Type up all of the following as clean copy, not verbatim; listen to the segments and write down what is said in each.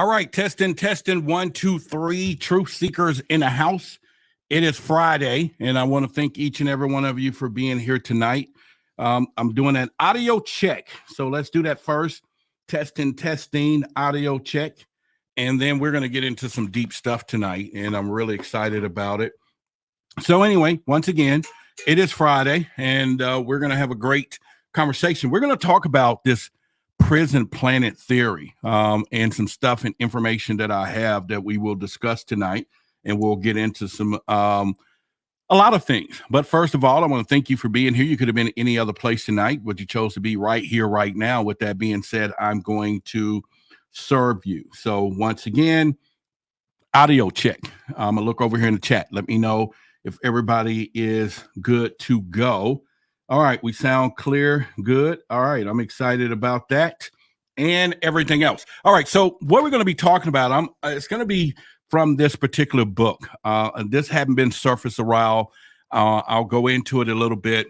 All right, testing, one, two, three. Truth seekers in the house. It is Friday, and I want to thank each and every one of you for being here tonight. I'm doing an audio check, so let's do that first. Testing, audio check, and then we're going to get into some deep stuff tonight, and I'm really excited about it. So anyway, once again, it is Friday, and we're going to have a great conversation. We're going to talk about this prison planet theory and some stuff and information that I have that we will discuss tonight, and we'll get into some a lot of things. But first of all, I want to thank you for being here. You could have been any other place tonight, but you chose to be right here, right now. With that being said, I'm going to serve you. So once again, audio check. I'm gonna look over here in the chat. Let me know if everybody is good to go. All right, we sound clear. Good. All right, I'm excited about that and everything else. All right, so what we're going to be talking about, it's going to be from this particular book. And this hadn't been surfaced around. I'll go into it a little bit,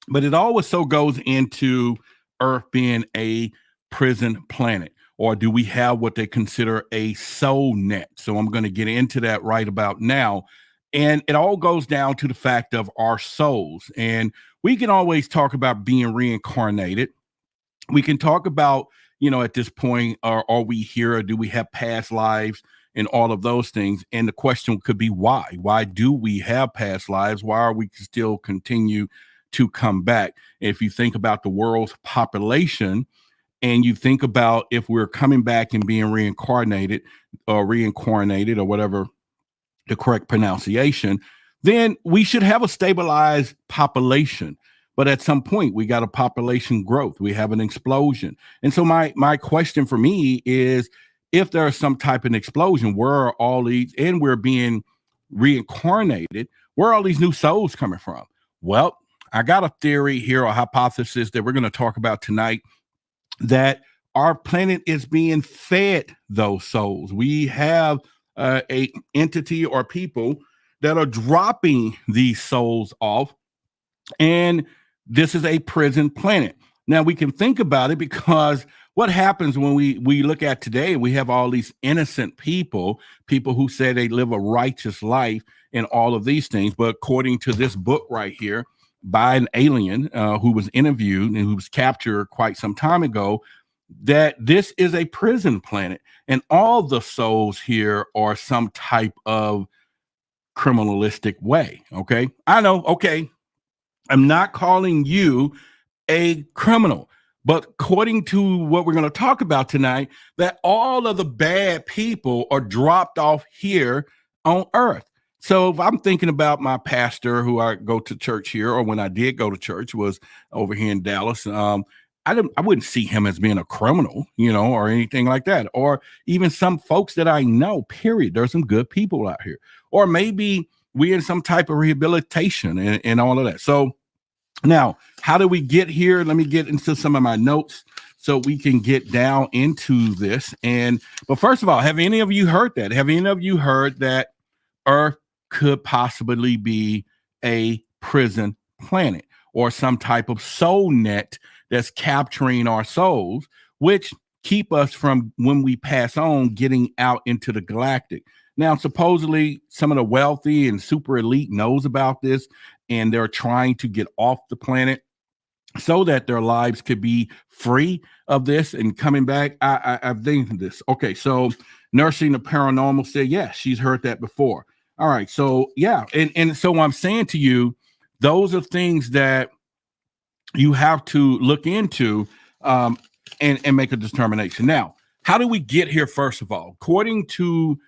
but it also goes into Earth being a prison planet, or do we have what they consider a soul net? So I'm going to get into that right about now. And it all goes down to the fact of our souls. And we can always talk about being reincarnated. We can talk about, at this point, are we here, or do we have past lives and all of those things? And the question could be why? Why do we have past lives? Why are we still continue to come back? If you think about the world's population, and you think about if we're coming back and being reincarnated or whatever the correct pronunciation, then we should have a stabilized population. But at some point, we got a population growth. We have an explosion. And so my question for me is, if there's some type of explosion, where are all these, and we're being reincarnated, where are all these new souls coming from? Well, I got a theory here, a hypothesis that we're going to talk about tonight, that our planet is being fed those souls. We have a entity or people that are dropping these souls off, and this is a prison planet. Now we can think about it, because what happens when we look at today, we have all these innocent people who say they live a righteous life and all of these things. But according to this book right here by an alien who was interviewed and who was captured quite some time ago, that this is a prison planet, and all the souls here are some type of criminalistic way. Okay, I know. Okay, I'm not calling you a criminal, but according to what we're going to talk about tonight, that all of the bad people are dropped off here on Earth. So if I'm thinking about my pastor, who I go to church here, or when I did go to church, was over here in Dallas. I wouldn't see him as being a criminal, or anything like that. Or even some folks that I know, period. There's some good people out here. Or maybe we're in some type of rehabilitation and all of that. So now, how do we get here? Let me get into some of my notes so we can get down into this. But first of all, have any of you heard that? Have any of you heard that Earth could possibly be a prison planet, or some type of soul net that's capturing our souls, which keep us from, when we pass on, getting out into the galactic? Now, supposedly some of the wealthy and super elite knows about this, and they're trying to get off the planet so that their lives could be free of this and coming back. I've think this. Okay, so Nursing the Paranormal said, yes, she's heard that before. All right, so yeah, and so I'm saying to you, those are things that you have to look into and make a determination. Now, how do we get here? First of all, according to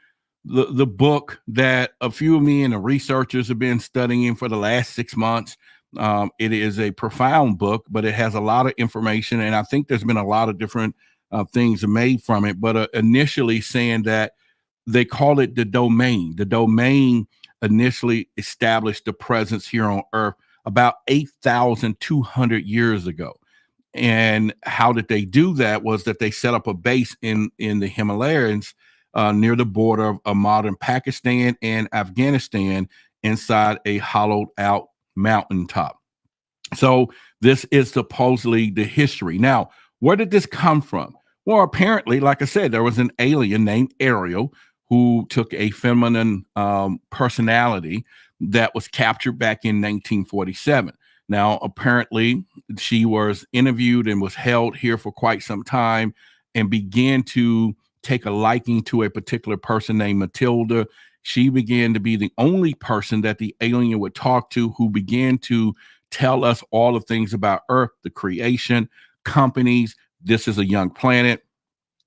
the book that a few of me and the researchers have been studying for the last 6 months, it is a profound book, but it has a lot of information, and I think there's been a lot of different things made from it. But initially saying that they call it the domain. The domain initially established the presence here on Earth about 8,200 years ago. And how did they do that? Was that they set up a base in the Himalayas near the border of modern Pakistan and Afghanistan, inside a hollowed out mountaintop. So this is supposedly the history. Now, where did this come from? Well, apparently, like I said, there was an alien named Ariel who took a feminine personality that was captured back in 1947. Now, apparently, she was interviewed and was held here for quite some time and began to take a liking to a particular person named Matilda. She began to be the only person that the alien would talk to who began to tell us all the things about Earth, the creation, companies. This is a young planet,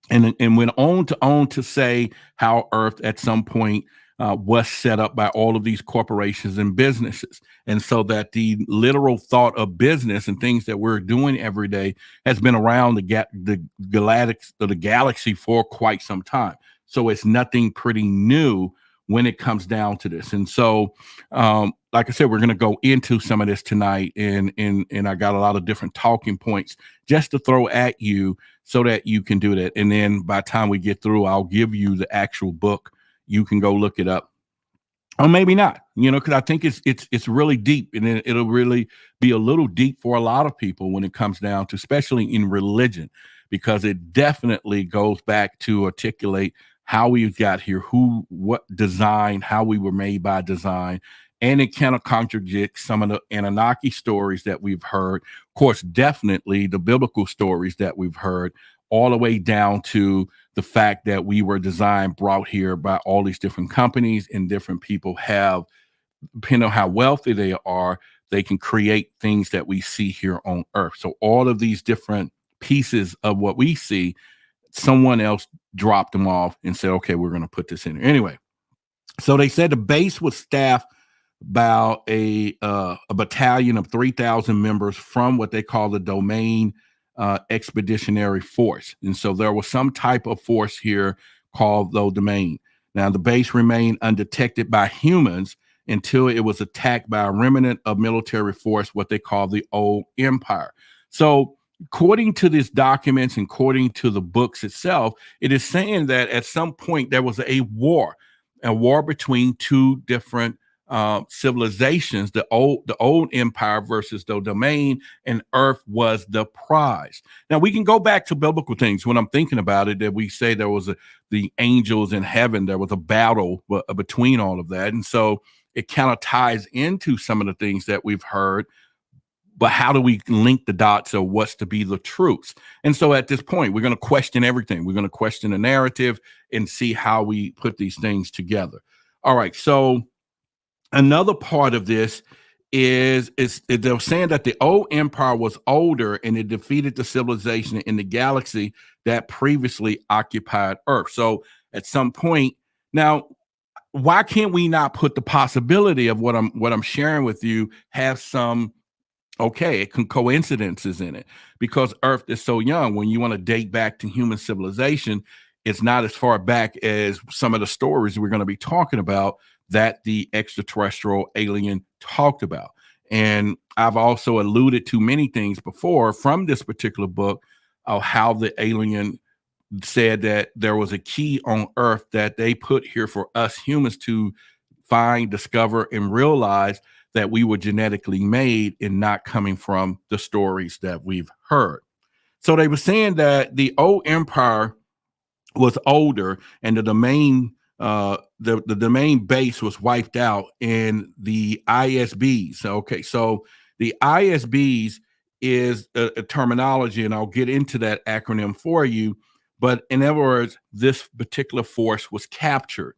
and went on to say how Earth at some point was set up by all of these corporations and businesses, and so that the literal thought of business and things that we're doing every day has been around the galaxy for quite some time. So it's nothing pretty new when it comes down to this. And so, like I said, we're going to go into some of this tonight, and I got a lot of different talking points just to throw at you so that you can do that. And then by the time we get through, I'll give you the actual book. You can go look it up, or maybe not, because I think it's really deep, and it'll really be a little deep for a lot of people when it comes down to, especially in religion, because it definitely goes back to articulate how we got here, what design, how we were made by design. And it kind of contradicts some of the Anunnaki stories that we've heard. Of course, definitely the biblical stories that we've heard, all the way down to the fact that we were designed, brought here by all these different companies, and different people have, depending on how wealthy they are, they can create things that we see here on Earth. So all of these different pieces of what we see, someone else dropped them off and said, okay, we're going to put this in there. Anyway, so they said the base was staffed about a battalion of 3,000 members from what they call the Domain Expeditionary Force. And so there was some type of force here called the Domain. Now, the base remained undetected by humans until it was attacked by a remnant of military force, what they call the Old Empire. So according to these documents and according to the books itself, it is saying that at some point there was a war between two different civilizations, the old empire versus the Domain, and Earth was the prize. Now we can go back to biblical things when I'm thinking about it, that we say there was the angels in heaven, there was a battle between all of that. And so it kind of ties into some of the things that we've heard, but how do we link the dots of what's to be the truths? And so at this point, we're going to question everything. We're going to question the narrative and see how we put these things together. All right. So another part of this is they're saying that the old empire was older and it defeated the civilization in the galaxy that previously occupied Earth. So at some point, now, why can't we not put the possibility of what I'm sharing with you have some coincidences in it? Because Earth is so young. When you want to date back to human civilization, it's not as far back as some of the stories we're going to be talking about that the extraterrestrial alien talked about. And I've also alluded to many things before from this particular book of how the alien said that there was a key on Earth that they put here for us humans to find, discover, and realize that we were genetically made and not coming from the stories that we've heard. So they were saying that the old empire was older and the domain base was wiped out, and the ISBs. Okay, so the ISBs is a terminology, and I'll get into that acronym for you. But in other words, this particular force was captured.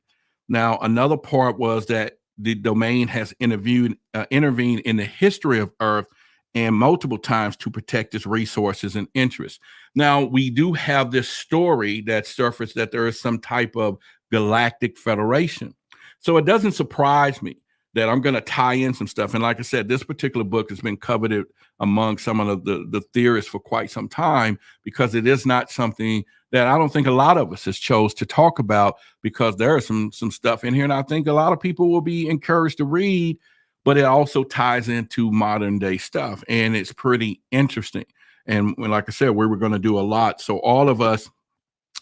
Now, another part was that the Domain has intervened in the history of Earth and multiple times to protect its resources and interests. Now, we do have this story that surfaced that there is some type of galactic federation. So it doesn't surprise me that I'm going to tie in some stuff. And like I said, this particular book has been coveted among some of the theorists for quite some time, because it is not something that I don't think a lot of us has chose to talk about, because there is some stuff in here. And I think a lot of people will be encouraged to read, but it also ties into modern day stuff. And it's pretty interesting. And like I said, we were going to do a lot. So all of us,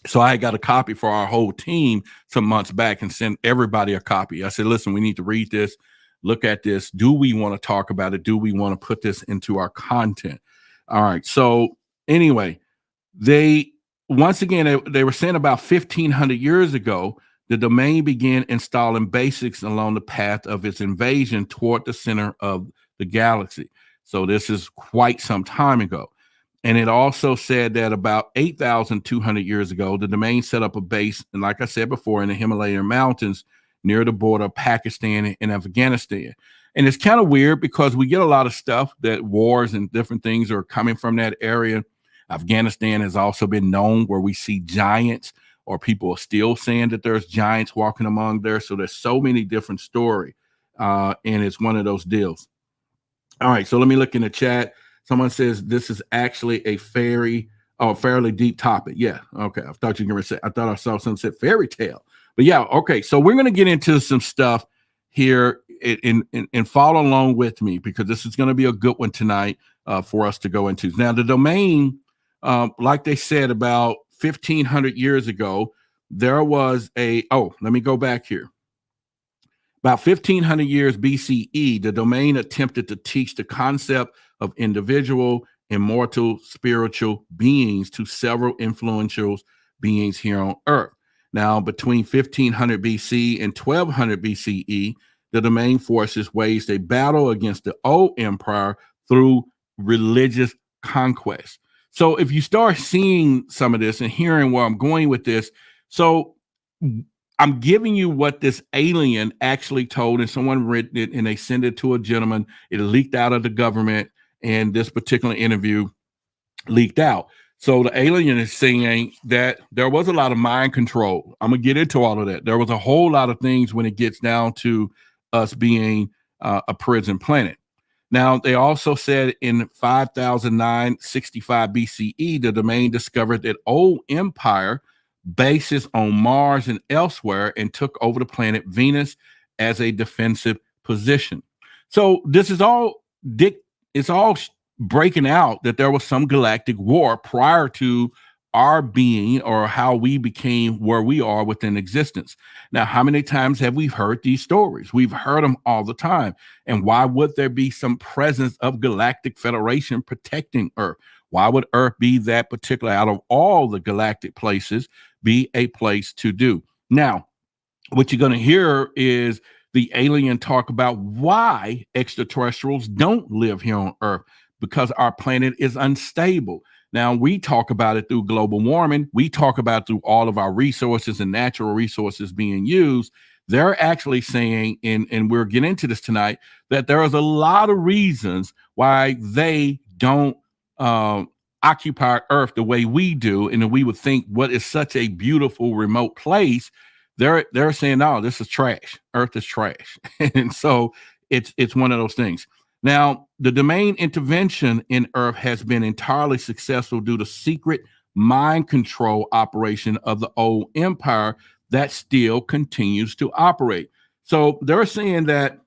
so I got a copy for our whole team some months back and sent everybody a copy. I said, listen, we need to read this, look at this. Do we want to talk about it? Do we want to put this into our content? All right. So anyway, they once again, they were saying about 1,500 years ago, the domain began installing basics along the path of its invasion toward the center of the galaxy. So this is quite some time ago. And it also said that about 8,200 years ago, the domain set up a base, and like I said before, in the Himalayan mountains near the border of Pakistan and Afghanistan. And it's kind of weird because we get a lot of stuff that wars and different things are coming from that area. Afghanistan has also been known where we see giants, or people are still saying that there's giants walking among there. So there's so many different stories, and it's one of those deals. All right, so let me look in the chat. Someone says this is actually a fairly deep topic. Yeah, okay. I thought you were going to say. I thought I saw someone said fairy tale, but yeah, okay. So we're going to get into some stuff here and follow along with me, because this is going to be a good one tonight for us to go into. Now, the domain, like they said, about 1,500 years ago, there was a. Oh, let me go back here. About 1,500 years BCE, the domain attempted to teach the concept of individual, immortal, spiritual beings to several influential beings here on Earth. Now, between 1,500 BC and 1,200 BCE, the domain forces waged a battle against the old empire through religious conquest. So if you start seeing some of this and hearing where I'm going with this, so I'm giving you what this alien actually told, and someone written it and they sent it to a gentleman. It leaked out of the government, and this particular interview leaked out. So the alien is saying that there was a lot of mind control. I'm going to get into all of that. There was a whole lot of things when it gets down to us being a prison planet. Now, they also said in 5009-65 BCE, the domain discovered that old empire bases on Mars and elsewhere and took over the planet Venus as a defensive position. So this is all breaking out that there was some galactic war prior to our being, or how we became where we are within existence. Now, how many times have we heard these stories? We've heard them all the time. And why would there be some presence of Galactic Federation protecting Earth? Why would Earth be that particular, out of all the galactic places, be a place to do? Now, what you're going to hear is the alien talk about why extraterrestrials don't live here on Earth, because our planet is unstable. Now, we talk about it through global warming. We talk about it through all of our resources and natural resources being used. They're actually saying, and we're getting into this tonight, that there is a lot of reasons why they don't occupy Earth the way we do, and we would think what is such a beautiful remote place. They're saying, no, this is trash. Earth is trash. And so it's one of those things. Now, the domain intervention in Earth has been entirely successful due to secret mind control operation of the old empire that still continues to operate. So they're saying that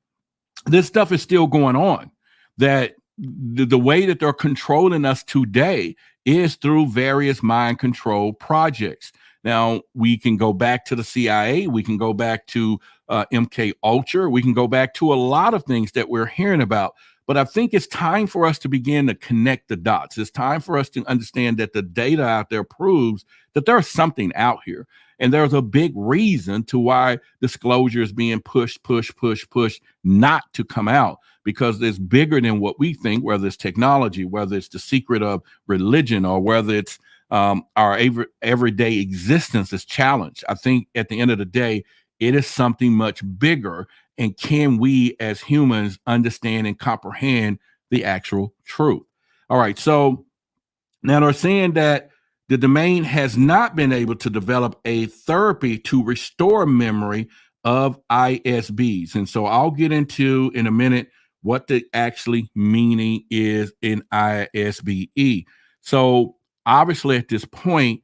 this stuff is still going on, that the way that they're controlling us today is through various mind control projects. Now, we can go back to the CIA. We can go back to MK Ultra. We can go back to a lot of things that we're hearing about. But I think it's time for us to begin to connect the dots. It's time for us to understand that the data out there proves that there's something out here. And there's a big reason to why disclosure is being pushed not to come out, because it's bigger than what we think, whether it's technology, whether it's the secret of religion, or whether it's our everyday existence is challenged. I think at the end of the day, it is something much bigger. And can we as humans understand and comprehend the actual truth? All right. So now they're saying that the domain has not been able to develop a therapy to restore memory of ISBs. And so I'll get into in a minute what the actually meaning is in ISBE. So obviously at this point,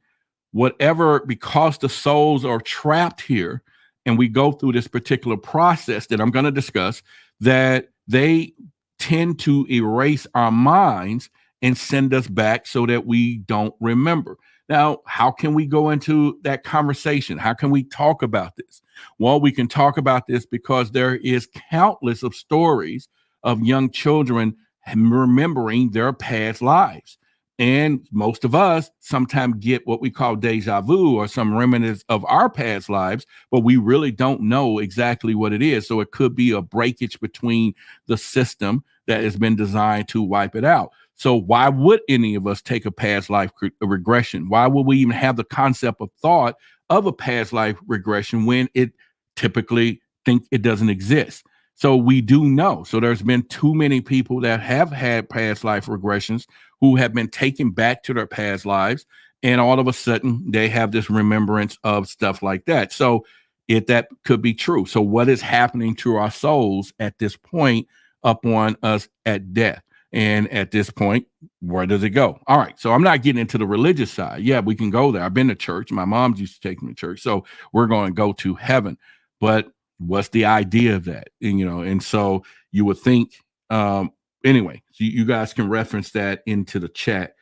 whatever, because the souls are trapped here, and we go through this particular process that I'm going to discuss, that they tend to erase our minds and send us back so that we don't remember. Now, how can we go into that conversation? How can we talk about this? Well, we can talk about this because there is countless of stories of young children remembering their past lives. And most of us sometimes get what we call deja vu or some remnants of our past lives, but we really don't know exactly what it is. So it could be a breakage between the system that has been designed to wipe it out. So why would any of us take a past life regression? Why would we even have the concept of thought of a past life regression when it typically think it doesn't exist? So we do know. So there's been too many people that have had past life regressions who have been taken back to their past lives, and all of a sudden they have this remembrance of stuff like that. So that could be true. So what is happening to our souls at this point upon us at death? And at this point, where does it go? All right. So I'm not getting into the religious side. Yeah, we can go there. I've been to church. My mom's used to take me to church. So we're going to go to heaven. But what's the idea of that? And so you would think, anyway, so you guys can reference that into the chat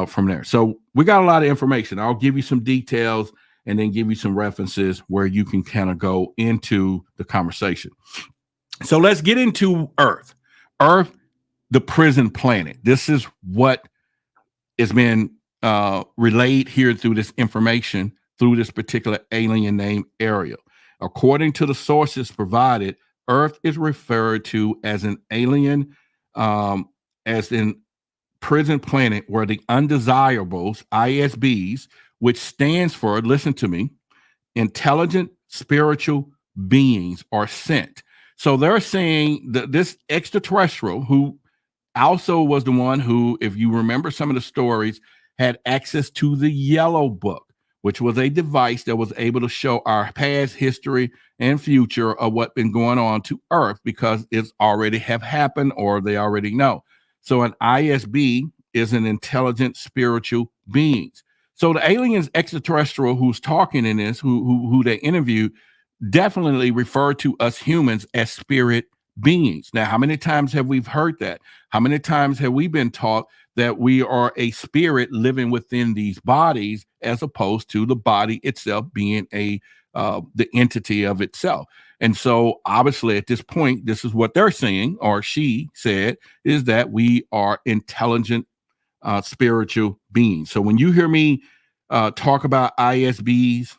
from there. So we got a lot of information. I'll give you some details and then give you some references where you can kind of go into the conversation. So let's get into Earth. Earth, the prison planet. This is what has been relayed here through this information, through this particular alien named Ariel. According to the sources provided, Earth is referred to as an alien, as in prison planet where the undesirables, ISBs, which stands for, listen to me, intelligent spiritual beings, are sent. So they're saying that this extraterrestrial, who also was the one who, if you remember some of the stories, had access to the Yellow Book, which was a device that was able to show our past history and future of what's been going on to Earth because it's already have happened or they already know. So an ISB is an intelligent spiritual beings. So the aliens extraterrestrial who's talking in this, who they interviewed, definitely refer to us humans as spirit beings. Now, how many times have we heard that? How many times have we been taught that we are a spirit living within these bodies as opposed to the body itself being the entity of itself? And so obviously at this point, this is what they're saying, or she said, is that we are intelligent spiritual beings. So when you hear me talk about ISBs,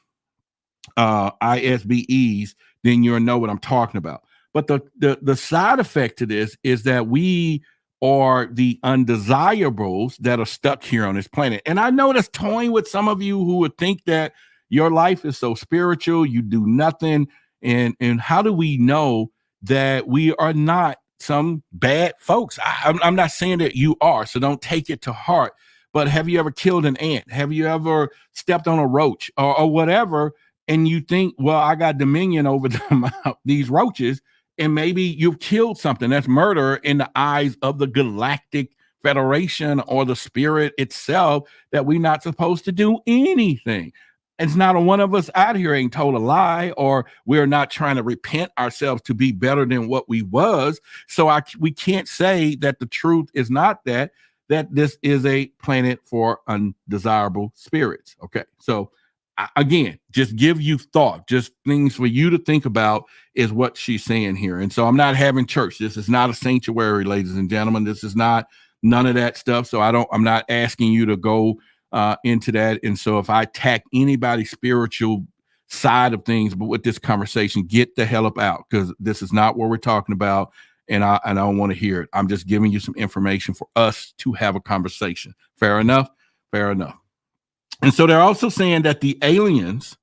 ISBEs, then you'll know what I'm talking about. But the side effect to this is that we are the undesirables that are stuck here on this planet. And I know that's toying with some of you who would think that your life is so spiritual, you do nothing. And how do we know that we are not some bad folks? I'm not saying that you are, so don't take it to heart. But have you ever killed an ant? Have you ever stepped on a roach or whatever? And you think, well, I got dominion over them, these roaches, and maybe you've killed something. That's murder in the eyes of the Galactic Federation or the spirit itself, that we're not supposed to do anything. It's not a one of us out here ain't told a lie, or we're not trying to repent ourselves to be better than what we was. So we can't say that the truth is not that this is a planet for undesirable spirits. Okay, so again, just give you thought, just things for you to think about is what she's saying here. And so I'm not having church. This is not a sanctuary, ladies and gentlemen. This is not none of that stuff. So I'm not asking you to go into that. And so if I attack anybody's spiritual side of things, but with this conversation, get the hell up out, because this is not what we're talking about. And I don't want to hear it. I'm just giving you some information for us to have a conversation. Fair enough? Fair enough. And so they're also saying that the aliens,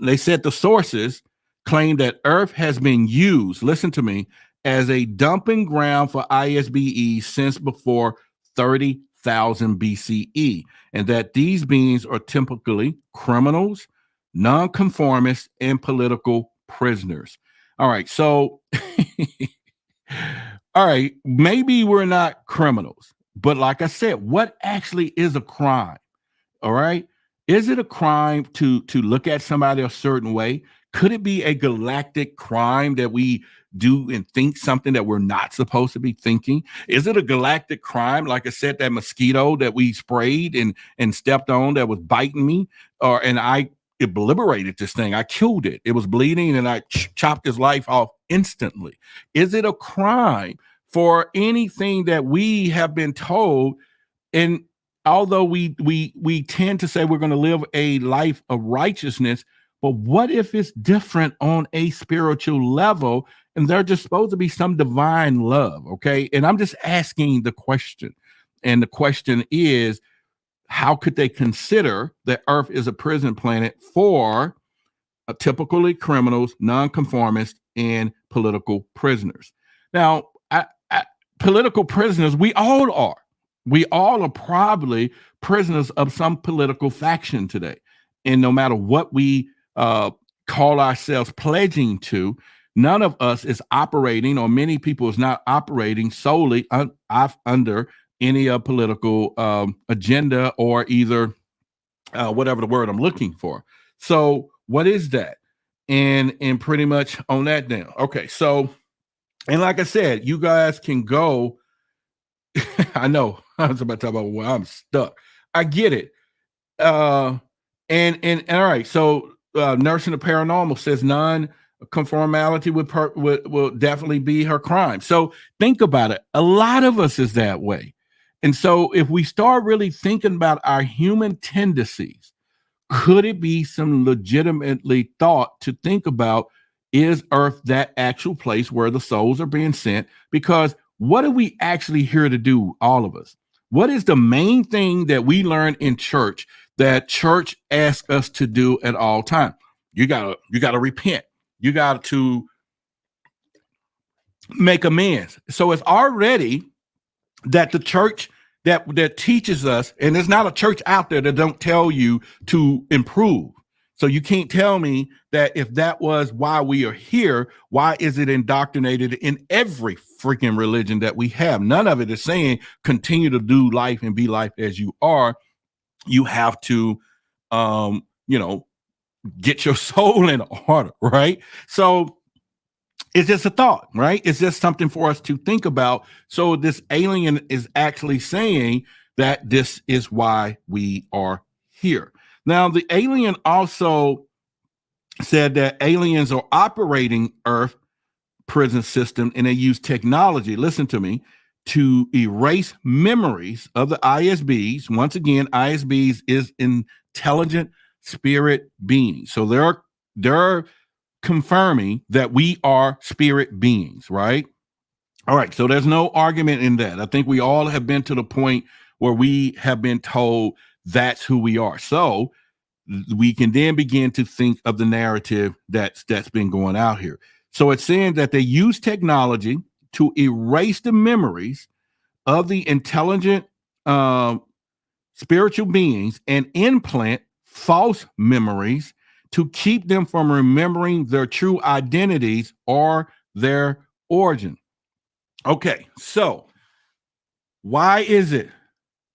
they said the sources claim that Earth has been used, listen to me, as a dumping ground for ISBEs since before 30,000 BCE, and that these beings are typically criminals, nonconformists, and political prisoners. All right, so, all right, maybe we're not criminals, but like I said, what actually is a crime? All right. Is it a crime to look at somebody a certain way? Could it be a galactic crime that we do and think something that we're not supposed to be thinking? Is it a galactic crime, like I said, that mosquito that we sprayed and stepped on that was biting me, and I obliterated this thing? I killed it. It was bleeding and I chopped his life off instantly. Is it a crime for anything that we have been told? And although we tend to say we're going to live a life of righteousness, but what if it's different on a spiritual level and there's just supposed to be some divine love? Okay. And I'm just asking the question. And the question is, how could they consider that Earth is a prison planet for typically criminals, nonconformists, and political prisoners? Now, political prisoners, we all are. We all are probably prisoners of some political faction today. And no matter what we call ourselves pledging to, none of us is operating, or many people is not operating solely under any political agenda, or either whatever the word I'm looking for. So what is that? And pretty much on that down. Okay, so, and like I said, you guys can go. I know I was about to talk about where I'm stuck. I get it. And all right, so Nursing the Paranormal says non-conformality will definitely be her crime. So think about it. A lot of us is that way. And so if we start really thinking about our human tendencies, could it be some legitimately thought to think about, is Earth that actual place where the souls are being sent? Because what are we actually here to do, all of us? What is the main thing that we learn in church that church asks us to do at all time? You gotta repent. You got to make amends. So it's already that the church that teaches us, and there's not a church out there that don't tell you to improve. So you can't tell me that if that was why we are here, why is it indoctrinated in every freaking religion that we have? None of it is saying continue to do life and be life as you are. You have to, get your soul in order, right? So it's just a thought, right? It's just something for us to think about. So this alien is actually saying that this is why we are here. Now, the alien also said that aliens are operating Earth prison system, and they use technology, listen to me, to erase memories of the ISBs. Once again, ISBs is intelligent spirit beings. So they're confirming that we are spirit beings, right? All right, so there's no argument in that. I think we all have been to the point where we have been told that's who we are. So we can then begin to think of the narrative that's been going out here. So it's saying that they use technology to erase the memories of the intelligent spiritual beings and implant false memories to keep them from remembering their true identities or their origin. Okay, so why is it,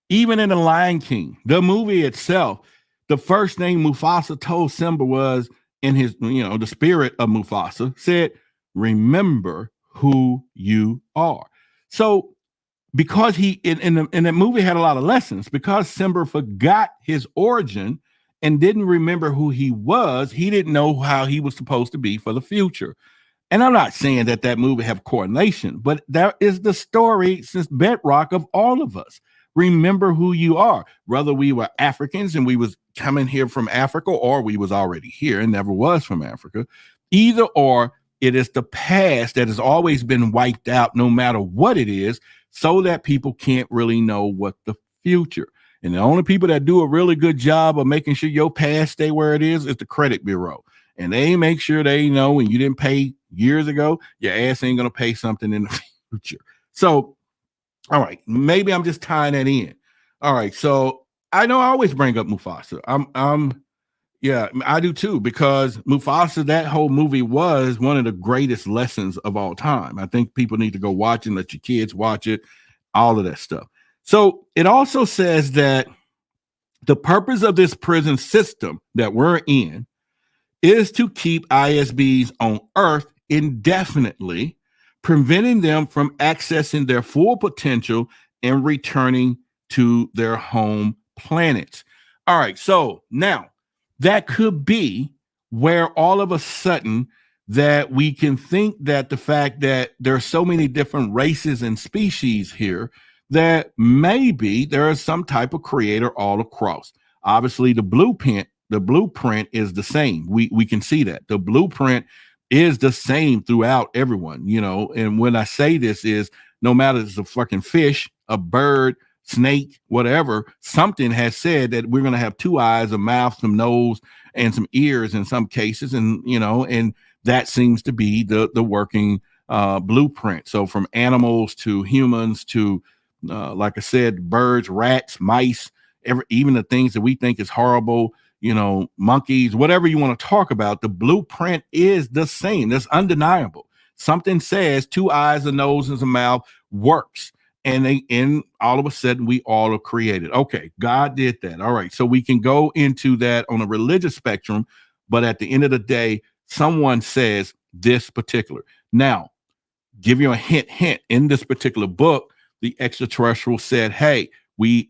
even in The Lion King, the movie itself, the first thing Mufasa told Simba was, in his, the spirit of Mufasa said, remember who you are. So because he, in that movie had a lot of lessons, because Simba forgot his origin and didn't remember who he was, he didn't know how he was supposed to be for the future. And I'm not saying that movie have coordination, but that is the story since bedrock of all of us. Remember who you are, whether we were Africans and we was coming here from Africa, or we was already here and never was from Africa. Either or, it is the past that has always been wiped out, no matter what it is, so that people can't really know what the future. And the only people that do a really good job of making sure your past stay where it is the credit bureau. And they make sure they know when you didn't pay years ago, your ass ain't going to pay something in the future. So, all right, maybe I'm just tying that in. All right, so I know I always bring up Mufasa. Yeah, I do too, because Mufasa, that whole movie was one of the greatest lessons of all time. I think people need to go watch it, let your kids watch it, all of that stuff. So it also says that the purpose of this prison system that we're in is to keep ISBs on Earth indefinitely, preventing them from accessing their full potential and returning to their home planets. All right, so now that could be where all of a sudden that we can think that the fact that there are so many different races and species here, that maybe there is some type of creator all across. Obviously, the blueprint is the same. We can see that the blueprint is the same throughout everyone, you know. And when I say this is no matter it's a fucking fish, a bird, snake, whatever, something has said that we're going to have two eyes, a mouth, some nose, and some ears in some cases. And, you know, and that seems to be the working blueprint. So from animals to humans to, like I said, birds, rats, mice, even the things that we think is horrible, you know, monkeys, whatever you want to talk about, the blueprint is the same. That's undeniable. Something says two eyes, a nose, and a mouth works. And all of a sudden we all are created. Okay, God did that. All right. So we can go into that on a religious spectrum, but at the end of the day, someone says this particular. Now, give you a hint in this particular book, the extraterrestrial said, hey,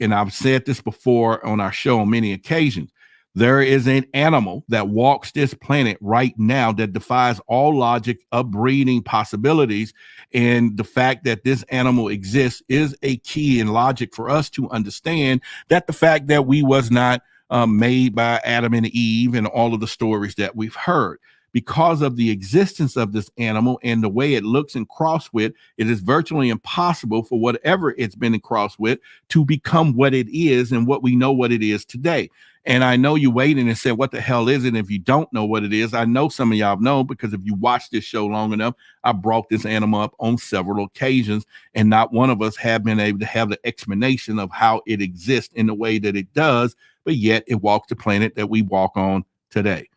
and I've said this before on our show on many occasions, there is an animal that walks this planet right now that defies all logic of breeding possibilities. And the fact that this animal exists is a key in logic for us to understand that the fact that we was not made by Adam and Eve and all of the stories that we've heard. Because of the existence of this animal and the way it looks and crossed with, it is virtually impossible for whatever it's been crossed with to become what it is and what we know what it is today. And I know you waiting and said, what the hell is it? If you don't know what it is, I know some of y'all know, because if you watch this show long enough, I brought this animal up on several occasions, and not one of us have been able to have the explanation of how it exists in the way that it does, but yet it walks the planet that we walk on today.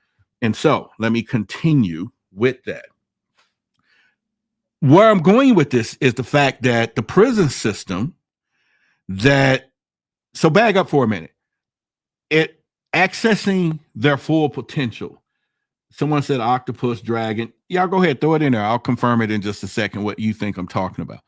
And so let me continue with that. Where I'm going with this is the fact that the prison system so back up for a minute, it accessing their full potential. Someone said octopus, dragon. Y'all go ahead, throw it in there. I'll confirm it in just a second what you think I'm talking about.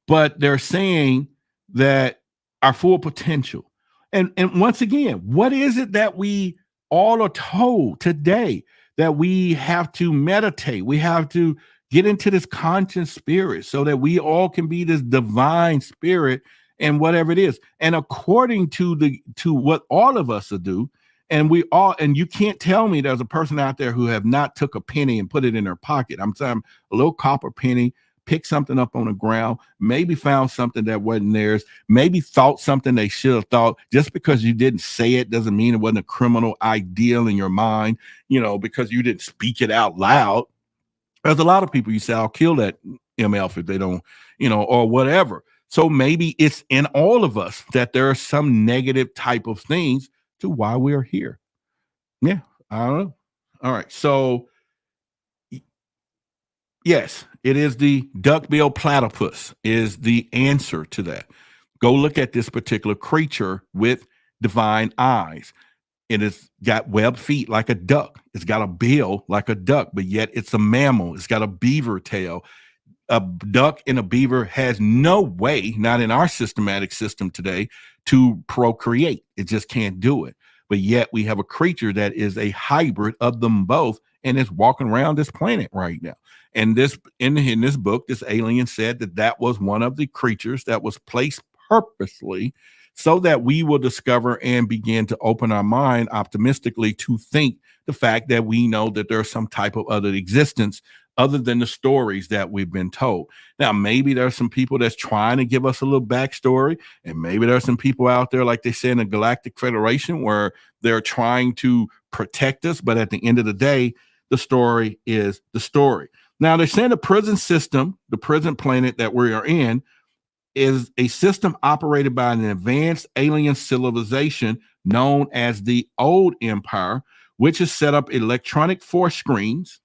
But they're saying that our full potential. And once again, what is it that we all are told today? That we have to meditate, we have to get into this conscious spirit so that we all can be this divine spirit and whatever it is. And according to what all of us will do, and you can't tell me there's a person out there who have not took a penny and put it in their pocket. I'm saying a little copper penny, picked something up on the ground, maybe found something that wasn't theirs, maybe thought something they should have thought. Just because you didn't say it doesn't mean it wasn't a criminal ideal in your mind, you know, because you didn't speak it out loud. There's a lot of people you say, I'll kill that MF if they don't, you know, or whatever. So maybe it's in all of us that there are some negative type of things to why we're here. Yeah, I don't know. All right. So yes, it is the duckbill platypus is the answer to that. Go look at this particular creature with divine eyes. It has got webbed feet like a duck. It's got a bill like a duck, but yet it's a mammal. It's got a beaver tail. A duck and a beaver has no way, not in our systematic system today, to procreate. It just can't do it. But yet we have a creature that is a hybrid of them both and is walking around this planet right now. And this in this book, this alien said that was one of the creatures that was placed purposely so that we will discover and begin to open our mind optimistically to think the fact that we know that there's some type of other existence other than the stories that we've been told. Now, maybe there's some people that's trying to give us a little backstory, and maybe there's some people out there, like they say in the Galactic Federation, where they're trying to protect us. But at the end of the day, the story is the story. Now, they're saying the prison system, the prison planet that we are in, is a system operated by an advanced alien civilization known as the Old Empire, which has set up electronic force screens,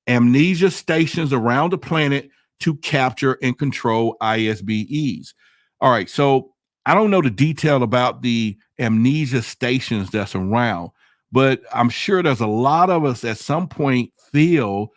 amnesia stations around the planet to capture and control ISBEs. All right, so I don't know the detail about the amnesia stations that's around, but I'm sure there's a lot of us at some point feel,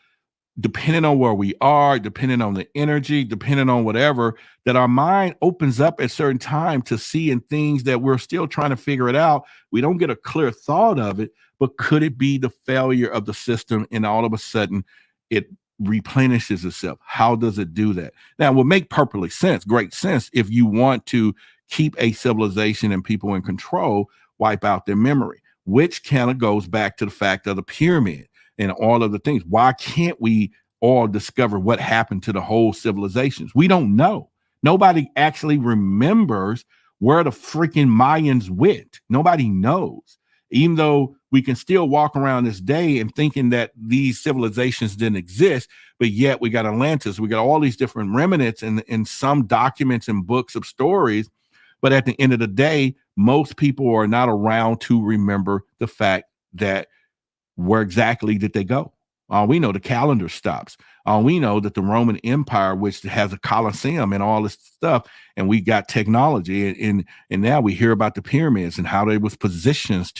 depending on where we are, depending on the energy, depending on whatever, that our mind opens up at certain time to seeing things that we're still trying to figure it out. We don't get a clear thought of it, but could it be the failure of the system? And all of a sudden it replenishes itself. How does it do that? Now, it will make perfectly sense, great sense, if you want to keep a civilization and people in control, wipe out their memory, which kind of goes back to the fact of the pyramid and all of the things. Why can't we all discover what happened to the whole civilizations? We don't know. Nobody actually remembers where the freaking Mayans went. Nobody knows. Even though we can still walk around this day and thinking that these civilizations didn't exist, but yet we got Atlantis, we got all these different remnants in some documents and books of stories. But at the end of the day, most people are not around to remember the fact that where exactly did they go? We know the calendar stops. We know that the Roman Empire, which has a Colosseum and all this stuff, and we got technology, and now we hear about the pyramids and how they was positions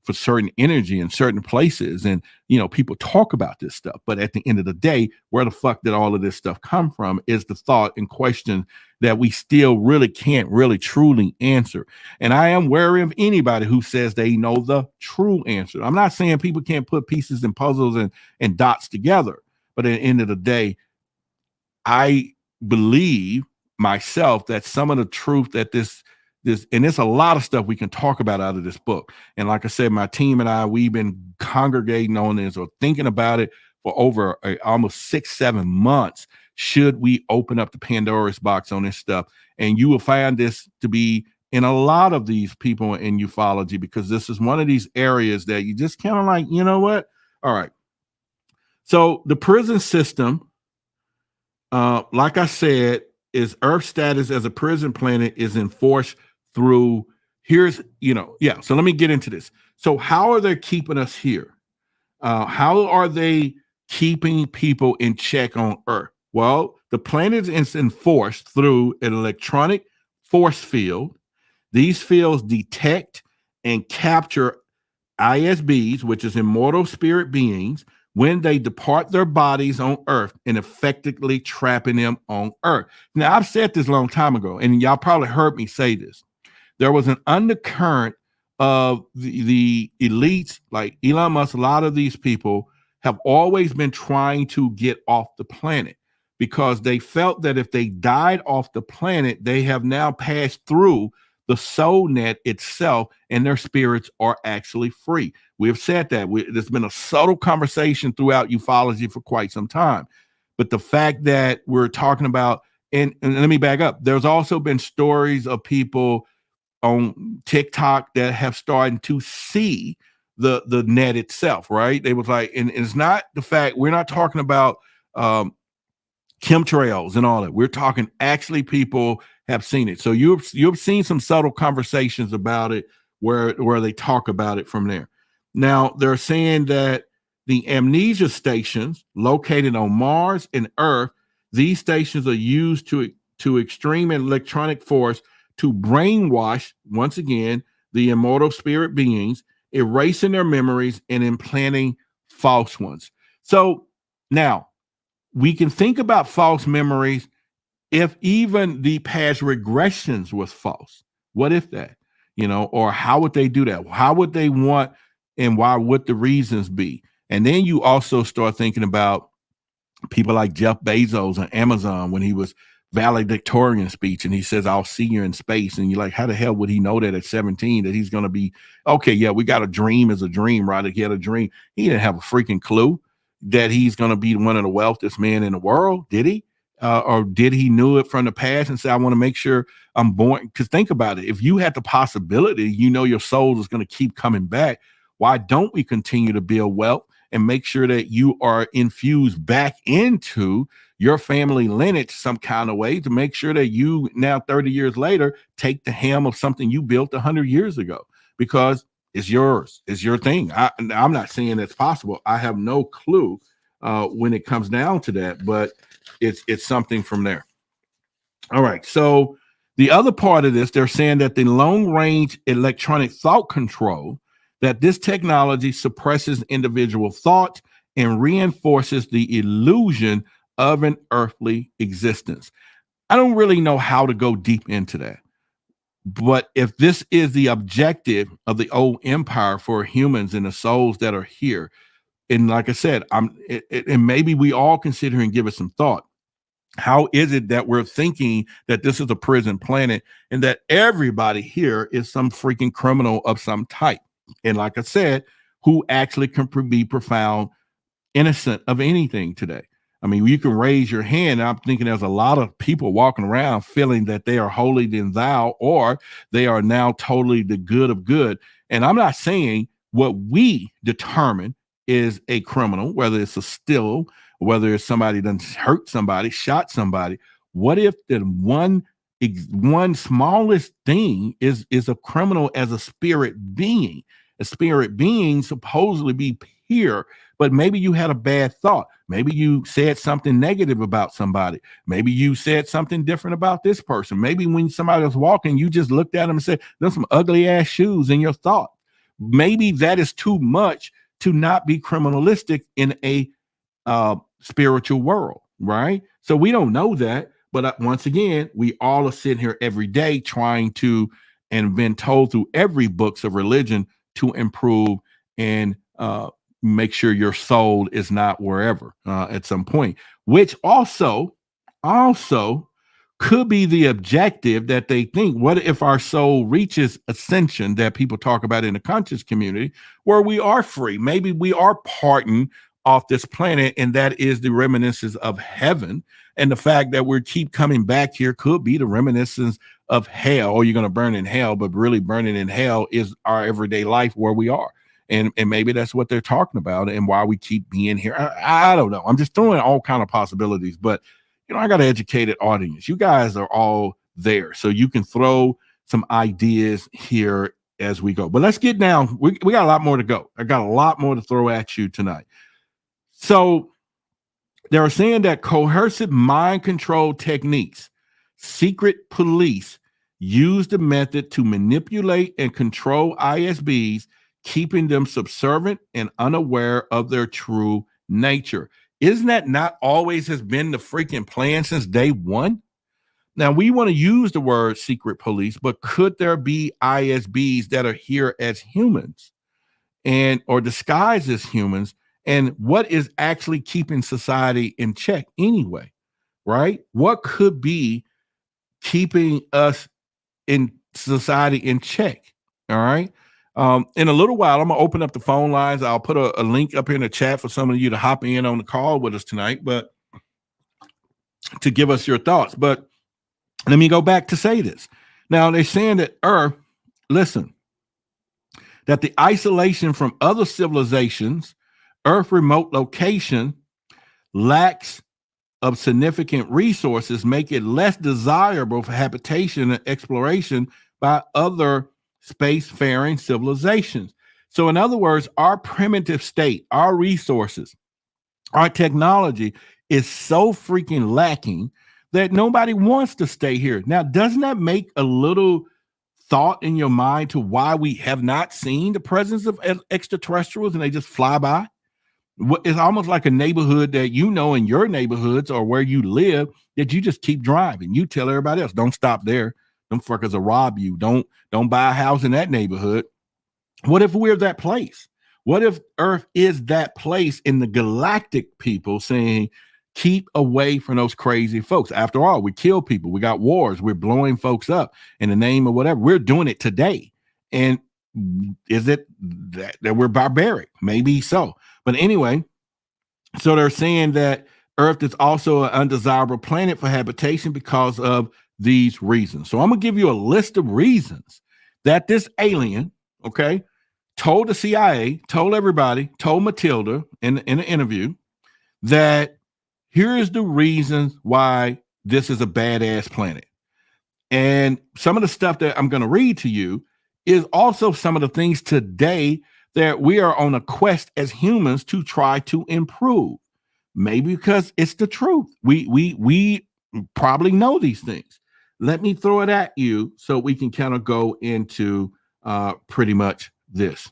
for certain energy in certain places, and people talk about this stuff. But at the end of the day, where the fuck did all of this stuff come from? Is the thought and question that we still really can't really truly answer. And I am wary of anybody who says they know the true answer. I'm not saying people can't put pieces and puzzles and dots together, but at the end of the day, I believe myself that some of the truth that this and there's a lot of stuff we can talk about out of this book. And like I said, my team and I, we've been congregating on this or thinking about it for over almost 6-7 months. Should we open up the Pandora's box on this stuff? And you will find this to be in a lot of these people in ufology, because this is one of these areas that you just kind of like, you know what? All right. So the prison system, like I said, is Earth status as a prison planet is enforced through So let me get into this. So how are they keeping us here? How are they keeping people in check on Earth? Well, the planet is enforced through an electronic force field. These fields detect and capture ISBs, which is immortal spirit beings, when they depart their bodies on Earth and effectively trapping them on Earth. Now, I've said this a long time ago, and y'all probably heard me say this. There was an undercurrent of the elites, like Elon Musk. A lot of these people have always been trying to get off the planet because they felt that if they died off the planet, they have now passed through the soul net itself and their spirits are actually free. We have said that. There's been a subtle conversation throughout ufology for quite some time. But the fact that we're talking about, and let me back up, there's also been stories of people on TikTok that have started to see the net itself, right? They was like, and it's not the fact, we're not talking about chemtrails and all that. We're talking actually people have seen it. So you've seen some subtle conversations about it where they talk about it from there. Now they're saying that the amnesia stations located on Mars and Earth, these stations are used to extreme electronic force to brainwash, once again, the immortal spirit beings, erasing their memories and implanting false ones. So now we can think about false memories if even the past regressions was false. What if that, or how would they do that? How would they want, and why would the reasons be? And then you also start thinking about people like Jeff Bezos on Amazon when he was valedictorian speech and he says, I'll see you in space. And you're like, how the hell would he know that at 17 that he's going to be, okay, yeah, we got a dream as a dream, right? He had a dream. He didn't have a freaking clue that he's going to be one of the wealthiest men in the world. Did he? Or did he knew it from the past and say, I want to make sure I'm born? Because think about it. If you had the possibility, your soul is going to keep coming back. Why don't we continue to build wealth and make sure that you are infused back into your family lineage some kind of way to make sure that you now 30 years later take the helm of something you built 100 years ago, because it's yours, it's your thing. I'm not saying it's possible. I have no clue when it comes down to that, but it's something from there. All right. So the other part of this, they're saying that the long range electronic thought control, that this technology suppresses individual thought and reinforces the illusion of an earthly existence. I don't really know how to go deep into that. But if this is the objective of the old empire for humans and the souls that are here, And like I said, and maybe we all consider and give it some thought. How is it that we're thinking that this is a prison planet and that everybody here is some freaking criminal of some type? And like I said, who actually can be profound innocent of anything today? I mean, you can raise your hand. I'm thinking there's a lot of people walking around feeling that they are holier than thou, or they are now totally the good of good. And I'm not saying what we determine is a criminal, whether it's a still, whether it's somebody done hurt somebody, shot somebody. What if the one smallest thing is a criminal as a spirit being? A spirit being supposedly be pure, but maybe you had a bad thought. Maybe you said something negative about somebody. Maybe you said something different about this person. Maybe when somebody was walking, you just looked at them and said, "There's some ugly ass shoes," in your thought. Maybe that is too much to not be criminalistic in a spiritual world, right? So we don't know that, but once again, we all are sitting here every day trying to, and been told through every books of religion to improve and make sure your soul is not wherever at some point, which also could be the objective that they think. What if our soul reaches ascension that people talk about in the conscious community, where we are free? Maybe we are pardoned off this planet, and that is the reminiscence of heaven. And the fact that we keep coming back here could be the reminiscence of hell, or you're going to burn in hell, but really burning in hell is our everyday life where we are. And maybe that's what they're talking about and why we keep being here. I don't know. I'm just throwing all kind of possibilities, but I got an educated audience. You guys are all there, so you can throw some ideas here as we go. But let's get down. We got a lot more to go. I got a lot more to throw at you tonight. So they're saying that coercive mind control techniques, secret police use the method to manipulate and control ISBs, keeping them subservient and unaware of their true nature. Isn't that not always has been the freaking plan since day one? Now, we want to use the word secret police, but could there be ISBs that are here as humans and or disguised as humans? And what is actually keeping society in check anyway, right? What could be keeping us in society in check? All right. In a little while, I'm going to open up the phone lines. I'll put a link up here in the chat for some of you to hop in on the call with us tonight, but to give us your thoughts. But let me go back to say this. Now, they're saying that listen, that the isolation from other civilizations, Earth remote location, lacks of significant resources make it less desirable for habitation and exploration by other spacefaring civilizations. So in other words, our primitive state, our resources, our technology is so freaking lacking that nobody wants to stay here. Now, doesn't that make a little thought in your mind to why we have not seen the presence of extraterrestrials and they just fly by? It's almost like a neighborhood that in your neighborhoods or where you live that you just keep driving. You tell everybody else, don't stop there. Them fuckers will rob you. Don't buy a house in that neighborhood. What if we're that place? What if Earth is that place in the galactic people saying, keep away from those crazy folks? After all, we kill people. We got wars. We're blowing folks up in the name of whatever. We're doing it today. And is it that we're barbaric? Maybe so. But anyway, so they're saying that Earth is also an undesirable planet for habitation because of these reasons. So I'm going to give you a list of reasons that this alien, told the CIA, told everybody, told Matilda in an interview that here is the reasons why this is a badass planet. And some of the stuff that I'm going to read to you is also some of the things today that we are on a quest as humans to try to improve. Maybe because it's the truth. We probably know these things. Let me throw it at you so we can kind of go into pretty much this.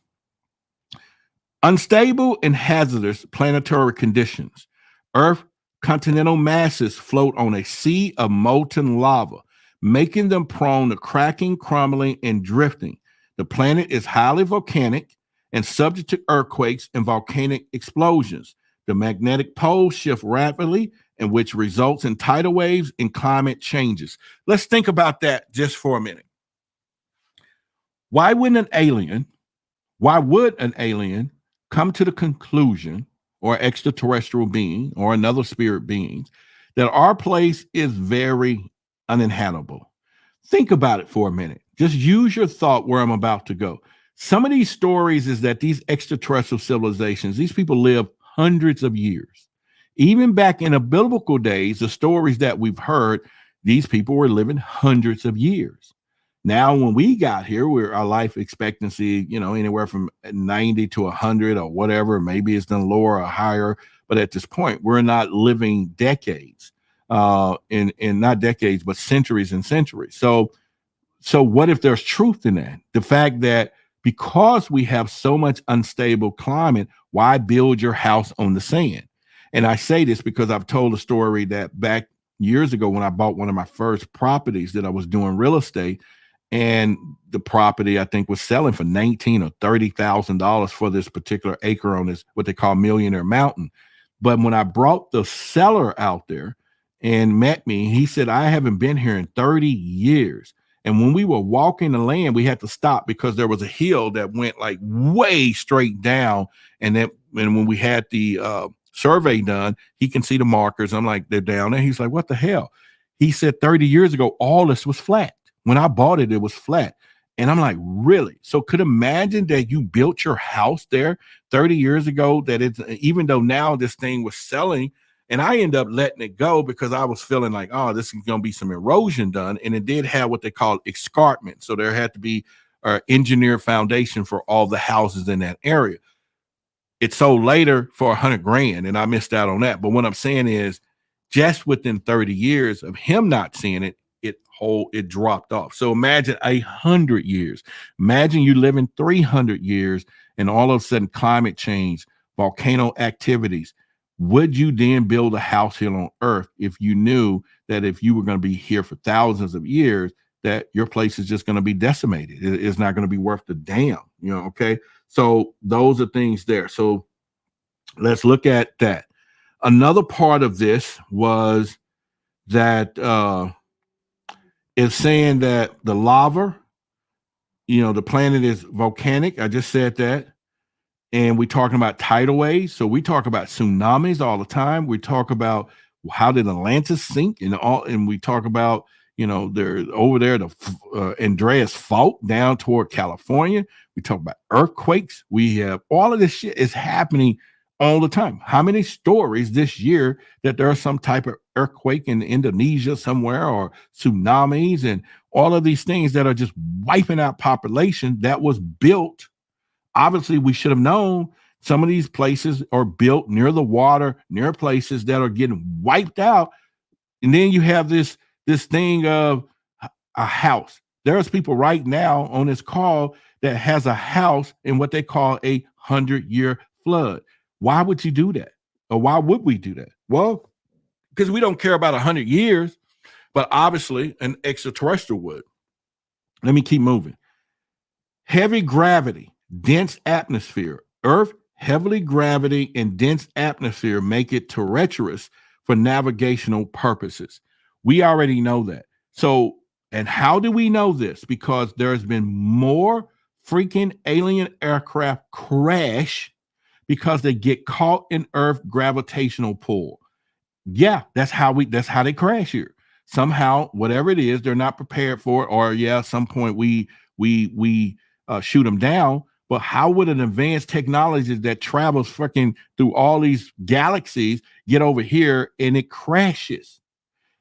Unstable and hazardous planetary conditions. Earth continental masses float on a sea of molten lava, making them prone to cracking, crumbling, and drifting. The planet is highly volcanic, and subject to earthquakes and volcanic explosions. The magnetic poles shift rapidly, and which results in tidal waves and climate changes. Let's think about that just for a minute. Why would an alien come to the conclusion, or extraterrestrial being or another spirit being, that our place is very uninhabitable? Think about it for a minute. Just use your thought where I'm about to go. Some of these stories is that these extraterrestrial civilizations, these people live hundreds of years. Even back in the biblical days, the stories that we've heard, these people were living hundreds of years. Now, when we got here, our life expectancy, anywhere from 90 to 100 or whatever. Maybe it's done lower or higher. But at this point, we're not living decades, in not decades, but centuries and centuries. So what if there's truth in that? The fact that because we have so much unstable climate, why build your house on the sand? And I say this because I've told a story that back years ago when I bought one of my first properties that I was doing real estate, and the property I think was selling for $19,000 or $30,000 for this particular acre on this what they call Millionaire Mountain. But when I brought the seller out there and met me, he said, I haven't been here in 30 years. And when we were walking the land, we had to stop because there was a hill that went like way straight down. And when we had the survey done, he can see the markers. I'm like, they're down there. He's like, what the hell? He said 30 years ago, all this was flat. When I bought it, it was flat. And I'm like, really? So could imagine that you built your house there 30 years ago, that it's, even though now this thing was selling, and I ended up letting it go because I was feeling like, oh, this is going to be some erosion done. And it did have what they call escarpment. So there had to be an engineered foundation for all the houses in that area. It sold later for $100,000, and I missed out on that. But what I'm saying is, just within 30 years of him not seeing it, it dropped off. So imagine 100 years. Imagine you living 300 years, and all of a sudden climate change, volcano activities. Would you then build a house here on Earth if you knew that if you were going to be here for thousands of years, that your place is just going to be decimated? It's not going to be worth the damn, okay? So those are things there. So let's look at that. Another part of this was that is saying that the lava, the planet is volcanic. I just said that. And we're talking about tidal waves. So we talk about tsunamis all the time. We talk about how did Atlantis sink, and we talk about, they're over there, the Andreas Fault down toward California. We talk about earthquakes. We have all of this shit is happening all the time. How many stories this year that there's some type of earthquake in Indonesia somewhere, or tsunamis, and all of these things that are just wiping out population that was built. Obviously, we should have known some of these places are built near the water, near places that are getting wiped out. And then you have this thing of a house. There's people right now on this call that has a house in what they call a 100-year flood. Why would you do that? Or why would we do that? Well, because we don't care about 100 years, but obviously an extraterrestrial would. Let me keep moving. Heavy gravity, dense atmosphere. Earth, heavily gravity and dense atmosphere make it treacherous for navigational purposes. We already know that. So, and how do we know this? Because there's been more freaking alien aircraft crash because they get caught in Earth gravitational pull. Yeah, that's how they crash here. Somehow, whatever it is, they're not prepared for it, or at some point we shoot them down. But how would an advanced technology that travels freaking through all these galaxies get over here and it crashes?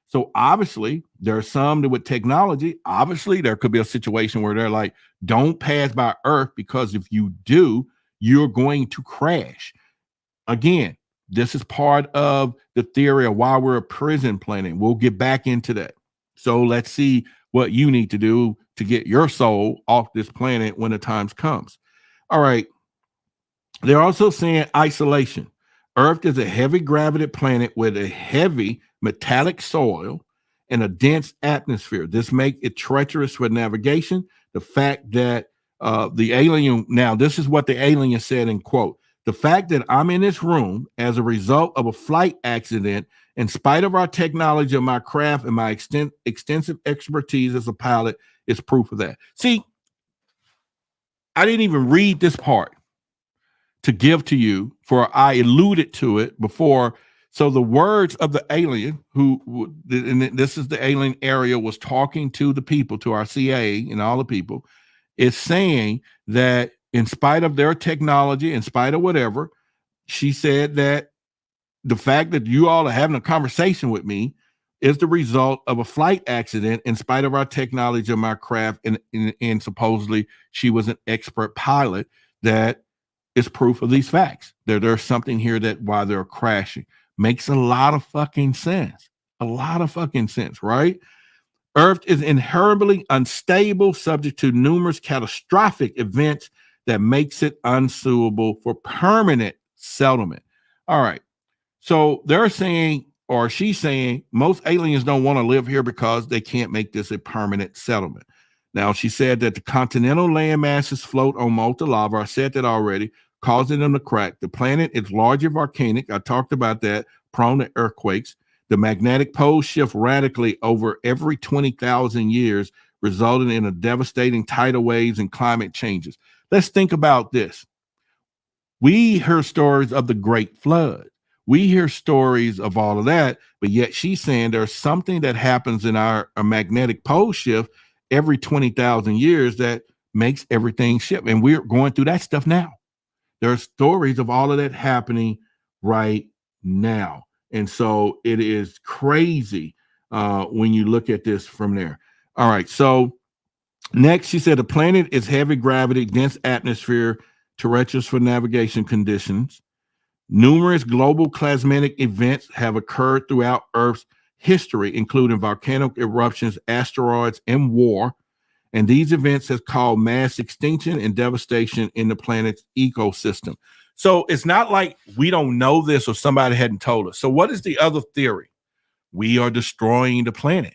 So obviously there are some that with technology, obviously there could be a situation where they're like, don't pass by Earth, because if you do, you're going to crash. Again, this is part of the theory of why we're a prison planet. We'll get back into that. So let's see what you need to do to get your soul off this planet when the time comes. All right. They're also saying isolation. Earth is a heavy gravity planet with a heavy metallic soil and a dense atmosphere. This makes it treacherous for navigation. The fact that The alien, now this is what the alien said in quote, the fact that I'm in this room as a result of a flight accident, in spite of our technology of my craft and my extensive expertise as a pilot, is proof of that. See, I didn't even read this part to give to you, for I alluded to it before. So the words of the alien, and this is the alien Ariel, was talking to the people, to our CIA and all the people, is saying that in spite of their technology, in spite of whatever, she said that the fact that you all are having a conversation with me is the result of a flight accident, in spite of our technology of my craft, and supposedly she was an expert pilot. That is proof of these facts. There's something here that why they're crashing makes a lot of fucking sense. A lot of fucking sense, right? Earth is inherently unstable, subject to numerous catastrophic events that makes it unsuitable for permanent settlement. All right. So they're saying, or she's saying, most aliens don't want to live here because they can't make this a permanent settlement. Now, she said that the continental land masses float on molten lava. I said that already, causing them to crack. The planet is largely volcanic. I talked about that, prone to earthquakes. The magnetic poles shift radically over every 20,000 years, resulting in a devastating tidal waves and climate changes. Let's think about this. We hear stories of the Great Flood. We hear stories of all of that, but yet she's saying there's something that happens in our magnetic pole shift every 20,000 years that makes everything shift. And we're going through that stuff now. There are stories of all of that happening right now. And so it is crazy when you look at this from there. All right. So next, she said the planet is heavy gravity, dense atmosphere, treacherous for navigation conditions. Numerous global climatic events have occurred throughout Earth's history, including volcanic eruptions, asteroids, and war. And these events have caused mass extinction and devastation in the planet's ecosystem. So it's not like we don't know this or somebody hadn't told us. So what is the other theory? We are destroying the planet.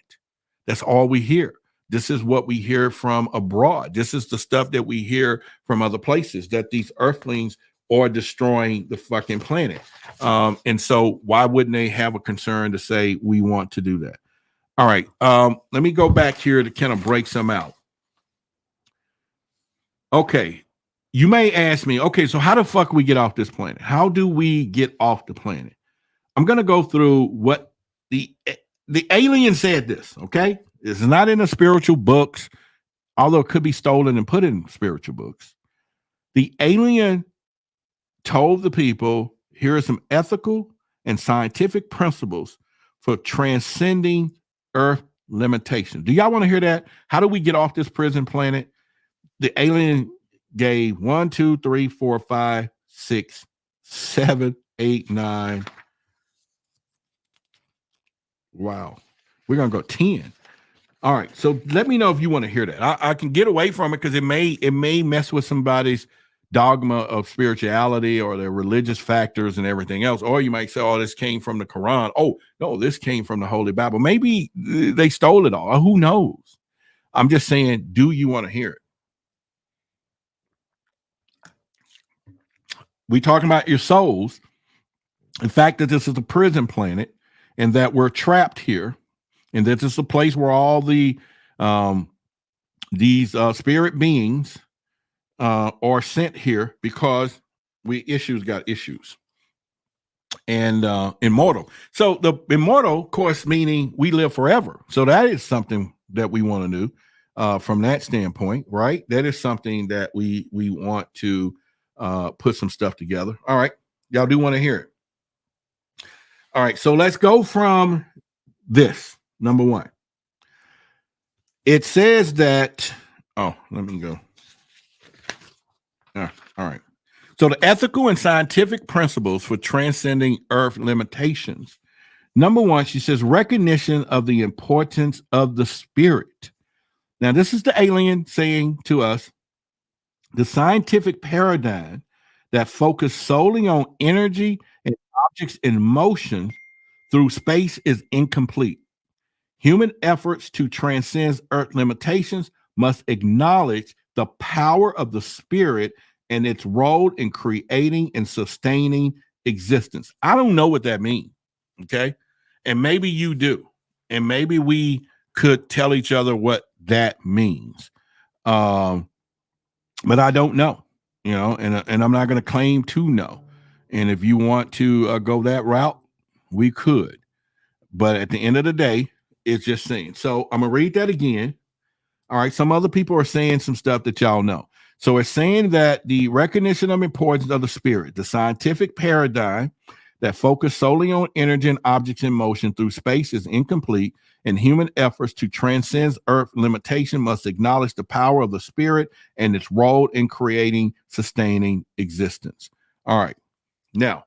That's all we hear. This is what we hear from abroad. This is the stuff that we hear from other places, that these earthlings are destroying the fucking planet. And so why wouldn't they have a concern to say we want to do that? All right. Let me go back here to kind of break some out. Okay. You may ask me, okay, so how the fuck we get off this planet? How do we get off the planet? I'm going to go through what the alien said this, okay? This is not in the spiritual books, although it could be stolen and put in spiritual books. The alien told the people, here are some ethical and scientific principles for transcending Earth limitations. Do y'all want to hear that? How do we get off this prison planet? The alien gave 1, 2, 3, 4, 5, 6, 7, 8, 9. Wow. We're going to go 10. All right. So let me know if you want to hear that. I can get away from it because it may mess with somebody's dogma of spirituality or their religious factors and everything else. Or you might say, oh, this came from the Quran. Oh, no, this came from the Holy Bible. Maybe they stole it all. Who knows? I'm just saying, do you want to hear it? We talking about your souls. The fact that this is a prison planet and that we're trapped here, and that this is a place where all the these spirit beings are sent here because got issues. And immortal. So the immortal, of course, meaning we live forever. So that is something that we want to do from that standpoint, right? That is something that we want to put some stuff together. All right. Y'all do want to hear it. All right. So let's go from this. Number one. It says that, let me go. All right. So the ethical and scientific principles for transcending Earth limitations. Number one, she says recognition of the importance of the spirit. Now, this is the alien saying to us, the scientific paradigm that focus solely on energy and objects in motion through space is incomplete. Human efforts to transcend Earth limitations must acknowledge the the power of the spirit and its role in creating and sustaining existence. I don't know what that means. Okay. And maybe you do. And maybe we could tell each other what that means. But I don't know, and I'm not going to claim to know. And if you want to go that route, we could. But at the end of the day, it's just saying. So I'm going to read that again. All right. Some other people are saying some stuff that y'all know. So it's saying that the recognition of importance of the spirit, the scientific paradigm that focus solely on energy and objects in motion through space is incomplete, and human efforts to transcend Earth limitation must acknowledge the power of the spirit and its role in creating, sustaining existence. All right. Now,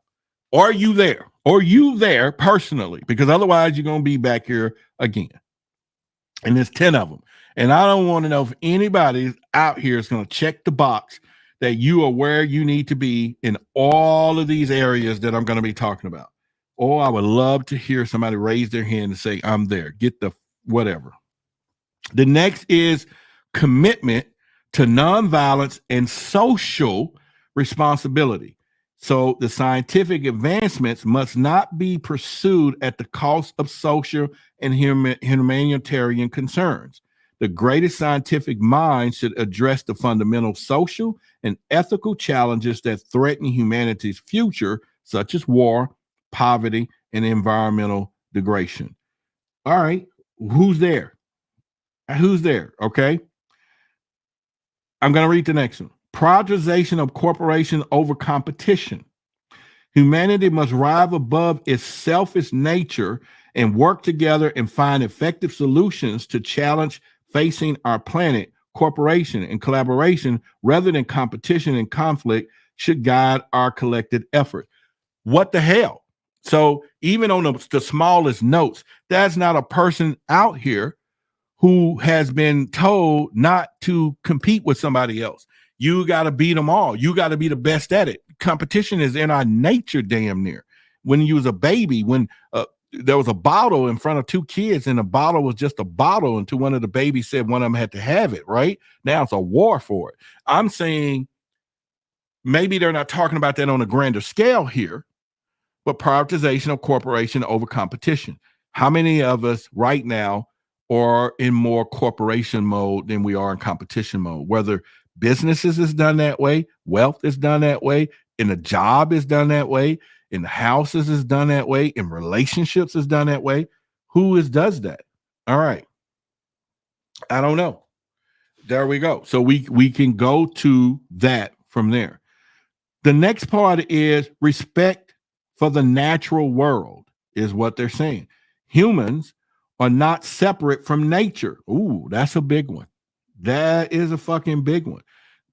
are you there? Are you there personally? Because otherwise you're going to be back here again. And there's 10 of them. And I don't want to know if anybody out here is going to check the box that you are where you need to be in all of these areas that I'm going to be talking about. Or I would love to hear somebody raise their hand and say, I'm there. Get the whatever. The next is commitment to nonviolence and social responsibility. So the scientific advancements must not be pursued at the cost of social and humanitarian concerns. The greatest scientific minds should address the fundamental social and ethical challenges that threaten humanity's future, such as war, poverty, and environmental degradation. All right, who's there? Who's there? Okay. I'm going to read the next one. Prioritization of corporation over competition. Humanity must rise above its selfish nature and work together and find effective solutions to challenge facing our planet. Corporation and collaboration rather than competition and conflict should guide our collective effort. What the hell? So even on the smallest notes, that's not a person out here who has been told not to compete with somebody else. You got to beat them all. You got to be the best at it. Competition is in our nature damn near. When you was a baby, when there was a bottle in front of two kids and the bottle was just a bottle until one of the babies said one of them had to have it, right? Now it's a war for it. I'm saying maybe they're not talking about that on a grander scale here, but prioritization of corporation over competition. How many of us right now are in more corporation mode than we are in competition mode? Whether businesses is done that way, wealth is done that way, in a job is done that way, in the houses is done that way, in relationships is done that way. Who does that? All right. I don't know. There we go. So we can go to that from there. The next part is respect for the natural world is what they're saying. Humans are not separate from nature. Ooh, that's a big one. That is a fucking big one.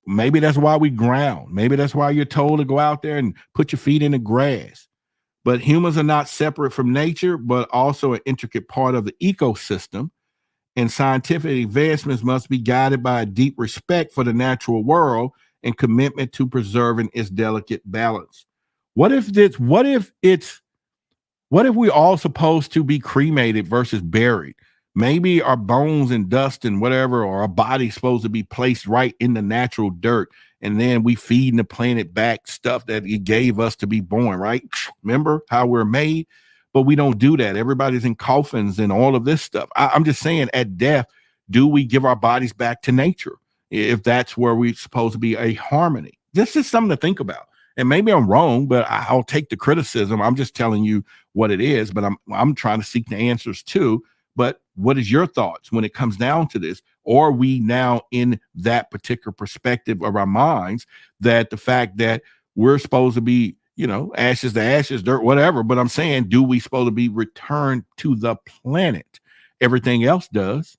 Maybe that's why we ground. Maybe that's why you're told to go out there and put your feet in the grass. But humans are not separate from nature, but also an intricate part of the ecosystem. And scientific advancements must be guided by a deep respect for the natural world and commitment to preserving its delicate balance. What if we all supposed to be cremated versus buried? Maybe our bones and dust and whatever, or our body's supposed to be placed right in the natural dirt. And then we feeding the planet back stuff that it gave us to be born, right? Remember how we're made? But we don't do that. Everybody's in coffins and all of this stuff. I'm just saying, at death, do we give our bodies back to nature? If that's where we're supposed to be a harmony. This is something to think about. And maybe I'm wrong, but I'll take the criticism. I'm just telling you what it is, but I'm trying to seek the answers too. But what is your thoughts when it comes down to this? Or are we now in that particular perspective of our minds that the fact that we're supposed to be, ashes to ashes, dirt, whatever. But I'm saying, do we supposed to be returned to the planet? Everything else does.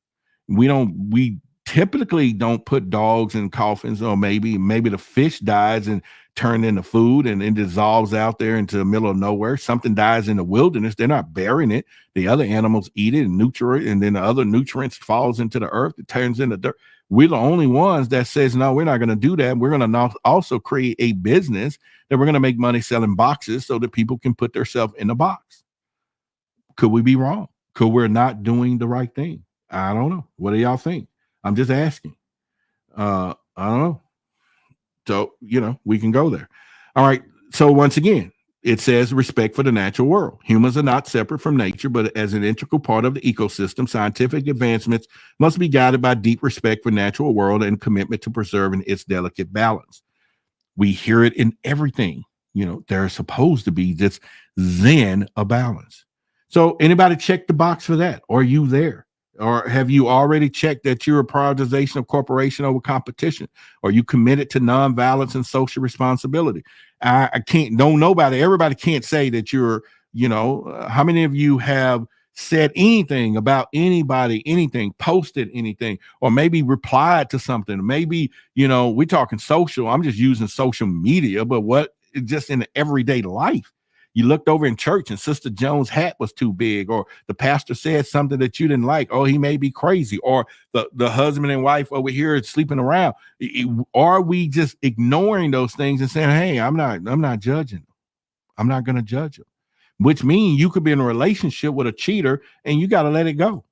We typically don't put dogs in coffins, or maybe the fish dies and turned into food and it dissolves out there into the middle of nowhere. Something dies in the wilderness. They're not burying it. The other animals eat it and nutrient, and then the other nutrients falls into the earth. It turns into dirt. We're the only ones that says, no, we're not going to do that. We're going to also create a business that we're going to make money selling boxes so that people can put themselves in a box. Could we be wrong? Could we're not doing the right thing? I don't know. What do y'all think? I'm just asking. I don't know. So, we can go there. All right. So once again, it says respect for the natural world. Humans are not separate from nature, but as an integral part of the ecosystem, scientific advancements must be guided by deep respect for natural world and commitment to preserving its delicate balance. We hear it in everything. There's supposed to be this zen of balance. So anybody check the box for that? Are you there? Or have you already checked that you're a prioritization of corporation over competition? Are you committed to nonviolence and social responsibility? Everybody can't say that you're, how many of you have said anything about anybody, anything, posted anything, or maybe replied to something? Maybe, we're talking social. I'm just using social media, but what just in everyday life? You looked over in church and Sister Jones' hat was too big, or the pastor said something that you didn't like. Oh, he may be crazy, or the husband and wife over here is sleeping around. Are we just ignoring those things and saying, "Hey, I'm not judging. I'm not going to judge him," which means you could be in a relationship with a cheater and you got to let it go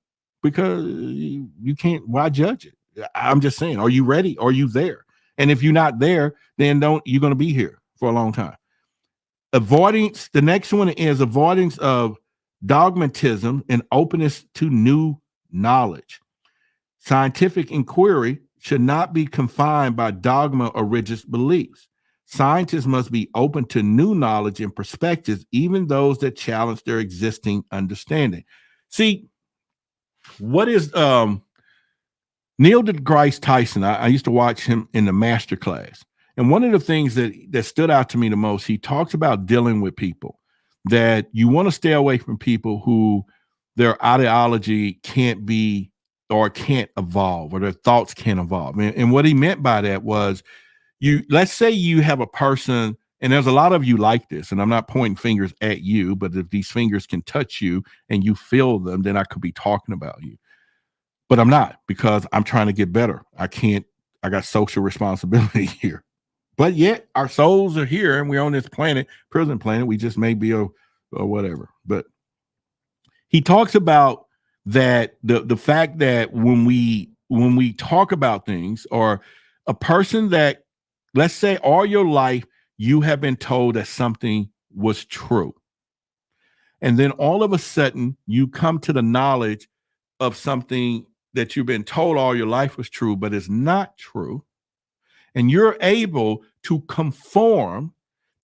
because you can't. Why judge it? I'm just saying, are you ready? Are you there? And if you're not there, then you're going to be here for a long time. Avoidance. The next one is avoidance of dogmatism and openness to new knowledge. Scientific inquiry should not be confined by dogma or rigid beliefs. Scientists must be open to new knowledge and perspectives, even those that challenge their existing understanding. See, what is Neil deGrasse Tyson? I used to watch him in the master class. And one of the things that stood out to me the most, he talks about dealing with people, that you want to stay away from people who their ideology can't be or can't evolve, or their thoughts can't evolve. And what he meant by that was, let's say you have a person, and there's a lot of you like this, and I'm not pointing fingers at you, but if these fingers can touch you and you feel them, then I could be talking about you. But I'm not, because I'm trying to get better. I got social responsibility here. But yet our souls are here and we're on this planet, prison planet. We just may be or whatever. But he talks about that the fact that when we talk about things, or a person that, let's say all your life you have been told that something was true. And then all of a sudden you come to the knowledge of something that you've been told all your life was true, but it's not true. And you're able to conform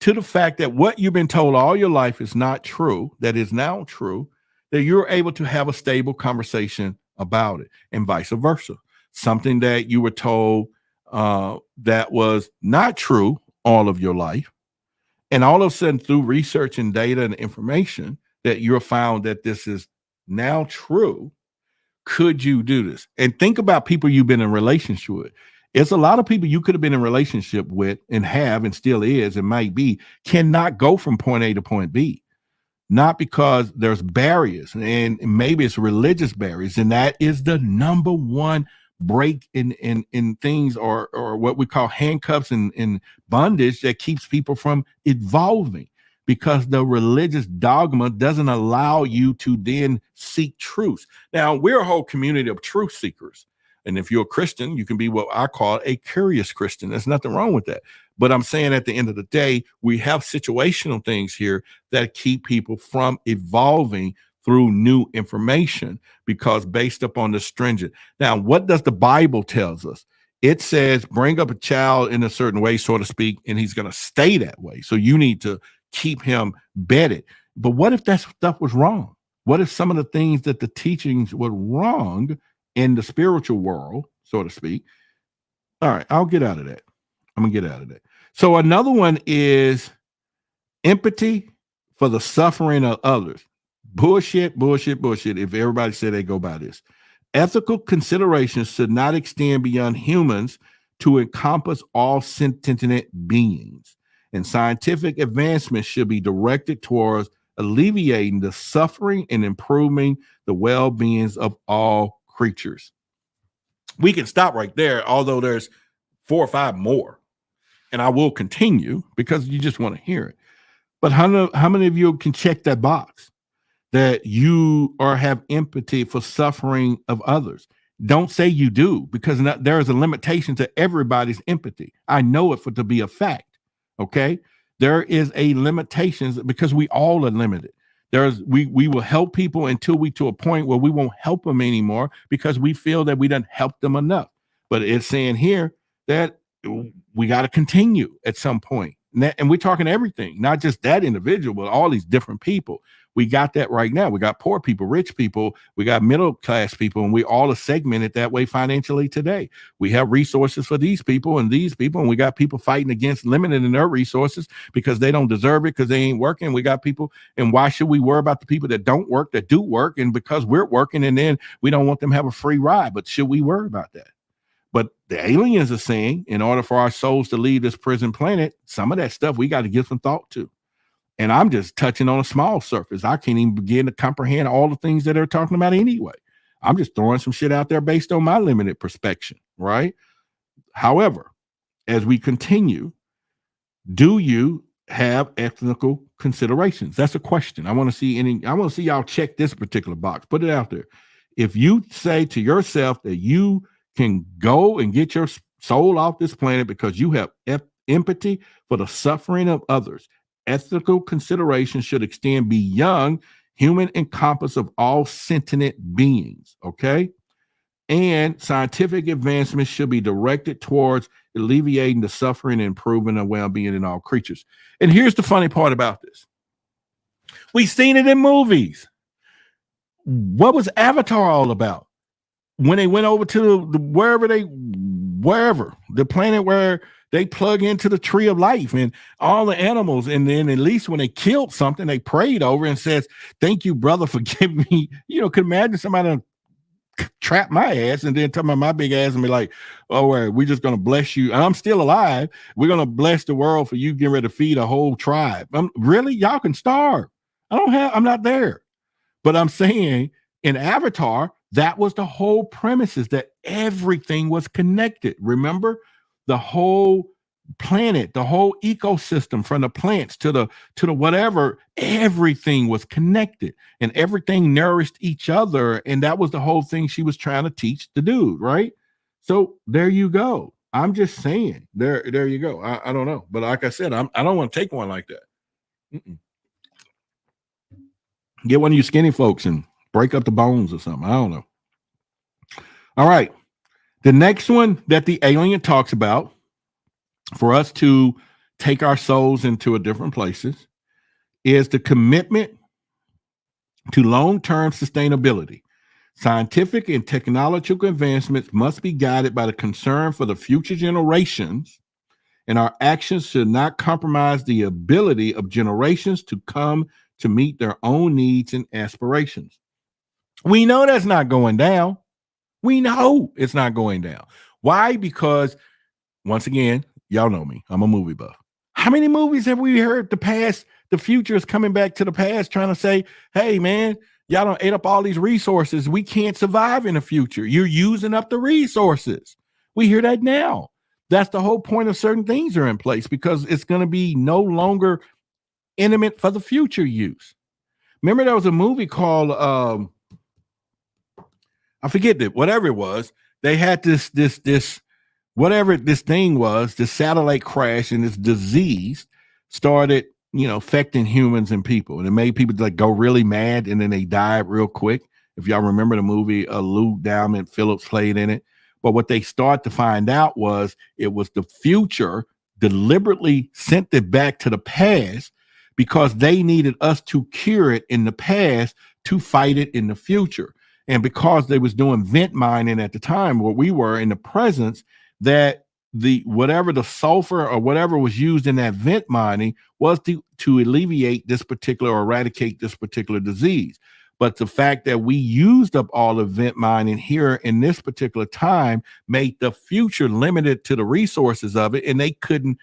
to the fact that what you've been told all your life is not true, that is now true, that you're able to have a stable conversation about it, and vice versa. Something that you were told that was not true all of your life, and all of a sudden through research and data and information that you're found that this is now true. Could you do this? And think about people you've been in relationship with. It's a lot of people you could have been in a relationship with and have and still is and might be, cannot go from point A to point B. Not because there's barriers, and maybe it's religious barriers, and that is the number one break in things, or what we call handcuffs and bondage that keeps people from evolving, because the religious dogma doesn't allow you to then seek truth. Now, we're a whole community of truth seekers. And if you're a Christian, you can be what I call a curious Christian. There's nothing wrong with that. But I'm saying at the end of the day, we have situational things here that keep people from evolving through new information, because based upon the stringent. Now, what does the Bible tells us? It says, bring up a child in a certain way, so to speak, and he's going to stay that way. So you need to keep him bedded. But what if that stuff was wrong? What if some of the things that the teachings were wrong in the spiritual world, so to speak? All right, I'll get out of that. I'm going to get out of that. So another one is empathy for the suffering of others. Bullshit. If everybody said they go by this. Ethical considerations should not extend beyond humans to encompass all sentient beings. And scientific advancement should be directed towards alleviating the suffering and improving the well-beings of all creatures. We can stop right there, although there's 4 or 5 more. And I will continue because you just want to hear it. But how many of you can check that box that you have empathy for suffering of others? Don't say you do, because there is a limitation to everybody's empathy. I know it to be a fact. Okay, there is a limitations because we all are limited. We will help people until we to a point where we won't help them anymore because we feel that we didn't help them enough. But it's saying here that we got to continue at some point. And we're talking everything, not just that individual, but all these different people. We got that right now. We got poor people, rich people, we got middle class people, and we all are segmented that way financially today. We have resources for these people, and we got people fighting against limiting their resources because they don't deserve it because they ain't working. We got people, and why should we worry about the people that don't work, that do work, and because we're working, and then we don't want them to have a free ride? But should we worry about that? But the aliens are saying, in order for our souls to leave this prison planet, some of that stuff we got to give some thought to. And I'm just touching on a small surface. I can't even begin to comprehend all the things that they're talking about anyway. I'm just throwing some shit out there based on my limited perspective, right? However, as we continue, do you have ethical considerations? That's a question. I want to see y'all check this particular box. Put it out there. If you say to yourself that you can go and get your soul off this planet because you have empathy for the suffering of others, ethical consideration should extend beyond human encompass of all sentient beings, okay? And scientific advancements should be directed towards alleviating the suffering and improving the well-being in all creatures. And here's the funny part about this. We've seen it in movies. What was Avatar all about? When they went over to wherever the planet where they plug into the tree of life and all the animals, and then at least when they killed something, they prayed over and says, "Thank you, brother, for giving me." Could imagine somebody trap my ass and then tell my big ass and be like, "Oh, we're just gonna bless you, and I'm still alive. We're gonna bless the world for you getting ready to feed a whole tribe." Really, y'all can starve. I'm not there, but I'm saying in Avatar, that was the whole premise, is that everything was connected. Remember, the whole planet, the whole ecosystem, from the plants to the whatever, everything was connected and everything nourished each other. And that was the whole thing she was trying to teach the dude, right? So there you go. I'm just saying, there you go. I don't know, but like I said, I don't want to take one like that. Get one of you skinny folks and break up the bones or something. I don't know. All right. The next one that the alien talks about for us to take our souls into a different places is the commitment to long-term sustainability. Scientific and technological advancements must be guided by the concern for the future generations, and our actions should not compromise the ability of generations to come to meet their own needs and aspirations. We know that's not going down. We know it's not going down. Why? Because, once again, y'all know me. I'm a movie buff. How many movies have we heard the future is coming back to the past trying to say, hey, man, y'all don't ate up all these resources. We can't survive in the future. You're using up the resources. We hear that now. That's the whole point of certain things are in place, because it's going to be no longer intimate for the future use. Remember, there was a movie called, I forget that, whatever it was, they had this whatever this thing was, this satellite crash, and this disease started, affecting humans and people. And it made people like go really mad, and then they died real quick. If y'all remember the movie, Lou Diamond Phillips played in it. But what they start to find out was it was the future deliberately sent it back to the past because they needed us to cure it in the past to fight it in the future. And because they was doing vent mining at the time where we were in the presence, that whatever the sulfur or whatever was used in that vent mining was to alleviate this particular or eradicate this particular disease. But the fact that we used up all the vent mining here in this particular time made the future limited to the resources of it, and they couldn't,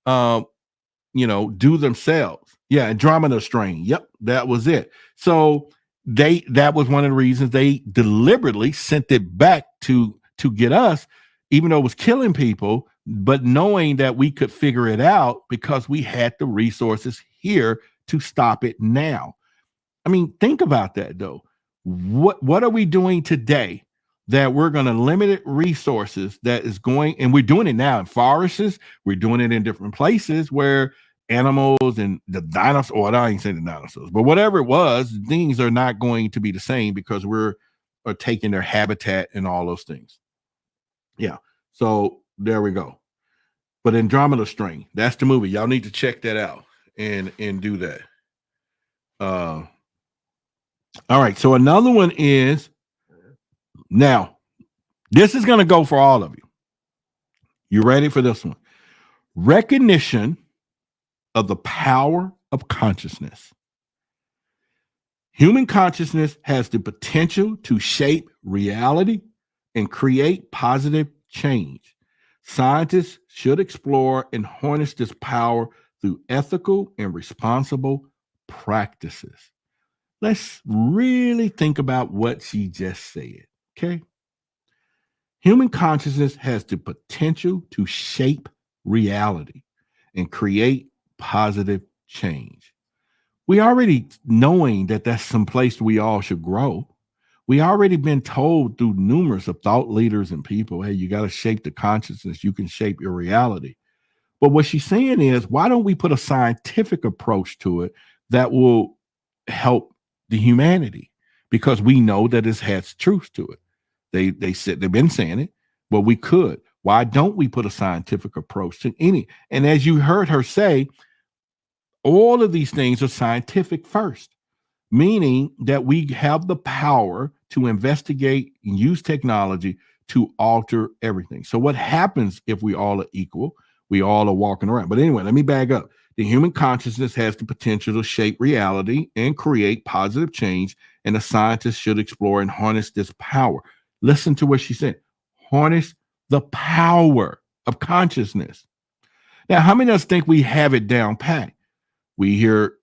do themselves. Yeah, Andromeda strain. Yep, that was it. So that was one of the reasons they deliberately sent it back to get us, even though it was killing people, but knowing that we could figure it out because we had the resources here to stop it now. I mean, think about that though. What are we doing today that we're going to limit resources that is going, and we're doing it now in forests, we're doing it in different places where animals and the dinosaurs, or I ain't saying the dinosaurs, but whatever it was, things are not going to be the same because we're are taking their habitat and all those things. Yeah. So there we go. But Andromeda Strain, that's the movie. Y'all need to check that out and do that. All right. So another one is now, this is going to go for all of you. You ready for this one? Recognition of the power of consciousness. Human consciousness has the potential to shape reality and create positive change. Scientists should explore and harness this power through ethical and responsible practices. Let's really think about what she just said, okay? Human consciousness has the potential to shape reality and create positive change. We already knowing that that's some place we all should grow. We already been told through numerous of thought leaders and people, hey, you got to shape the consciousness. You can shape your reality. But what she's saying is, why don't we put a scientific approach to it that will help the humanity? Because we know that it has truth to it. They said they've been saying it, but we could. Why don't we put a scientific approach to any? And as you heard her say, all of these things are scientific first, meaning that we have the power to investigate and use technology to alter everything. So what happens if we all are equal? We all are walking around. But anyway, let me back up. The human consciousness has the potential to shape reality and create positive change, and the scientists should explore and harness this power. Listen to what she said. Harness the power of consciousness. Now, how many of us think we have it down pat? We hear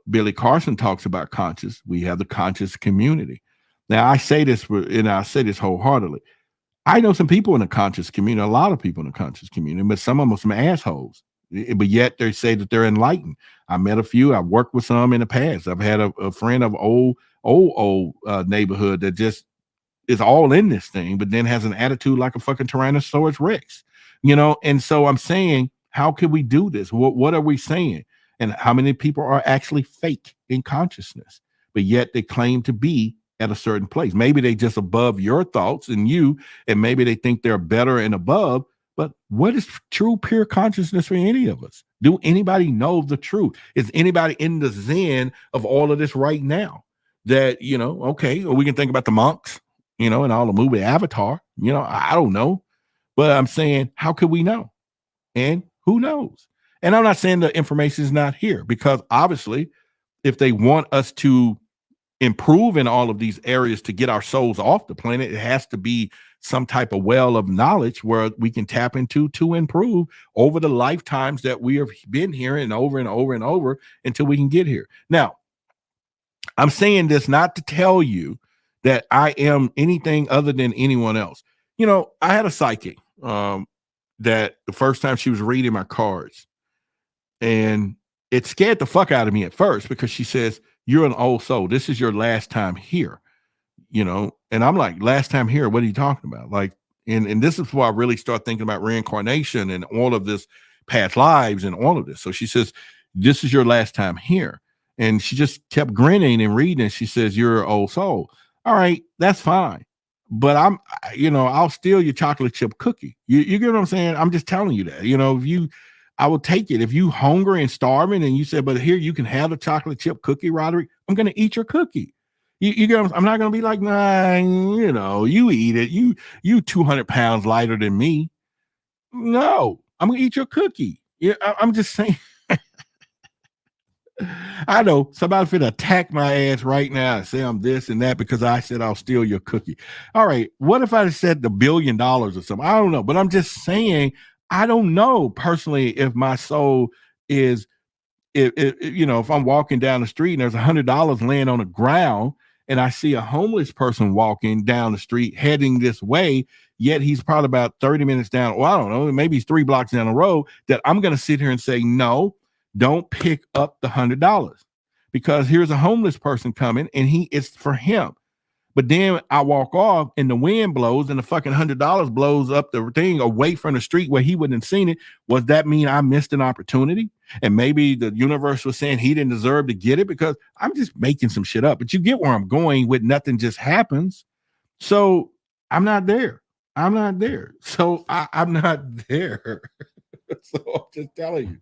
Billy Carson talks about conscious. We have the conscious community. Now, I say this, and I say this wholeheartedly. I know some people in the conscious community, a lot of people in the conscious community, but some of them are some assholes. But yet they say that they're enlightened. I met a few. I've worked with some in the past. I've had a friend of old neighborhood that just is all in this thing, but then has an attitude like a fucking Tyrannosaurus Rex, And so I'm saying, how can we do this? What are we saying? And how many people are actually fake in consciousness, but yet they claim to be at a certain place? Maybe they just above your thoughts and you, and maybe they think they're better and above. But what is true, pure consciousness for any of us? Do anybody know the truth? Is anybody in the zen of all of this right now? That, okay, well, we can think about the monks, and all the movie Avatar, I don't know. But I'm saying, how could we know? And who knows? And I'm not saying the information is not here, because obviously, if they want us to improve in all of these areas to get our souls off the planet, it has to be some type of well of knowledge where we can tap into to improve over the lifetimes that we have been here and over and over and over until we can get here. Now, I'm saying this not to tell you that I am anything other than anyone else. I had a psychic that the first time she was reading my cards, and it scared the fuck out of me at first, because she says, you're an old soul. This is your last time here, and I'm like, last time here? What are you talking about? Like, and this is why I really start thinking about reincarnation and all of this past lives and all of this. So she says, this is your last time here. And she just kept grinning and reading. She says, you're an old soul. All right, that's fine. But I'll steal your chocolate chip cookie. You get what I'm saying? I'm just telling you that, I will take it. If you hungry and starving and you say, but here, you can have the chocolate chip cookie, Roderick, I'm going to eat your cookie. You get I'm not going to be like, nah, you eat it. You 200 pounds lighter than me. No, I'm going to eat your cookie. Yeah, I'm just saying. I know somebody finna attack my ass right now and say I'm this and that because I said I'll steal your cookie. All right, what if I said the $1 billion or something? I don't know, but I'm just saying, I don't know personally if my soul is, if I'm walking down the street and there's $100 laying on the ground and I see a homeless person walking down the street heading this way, yet he's probably about 30 minutes down, well, I don't know, maybe he's 3 blocks down the road, that I'm going to sit here and say, no, don't pick up the $100, because here's a homeless person coming and it's for him. But then I walk off and the wind blows and the fucking $100 blows up the thing away from the street where he wouldn't have seen it. Was that mean I missed an opportunity? And maybe the universe was saying he didn't deserve to get it, because I'm just making some shit up. But you get where I'm going with nothing just happens. So I'm not there. I'm not there. So I'm not there. So I'm just telling you.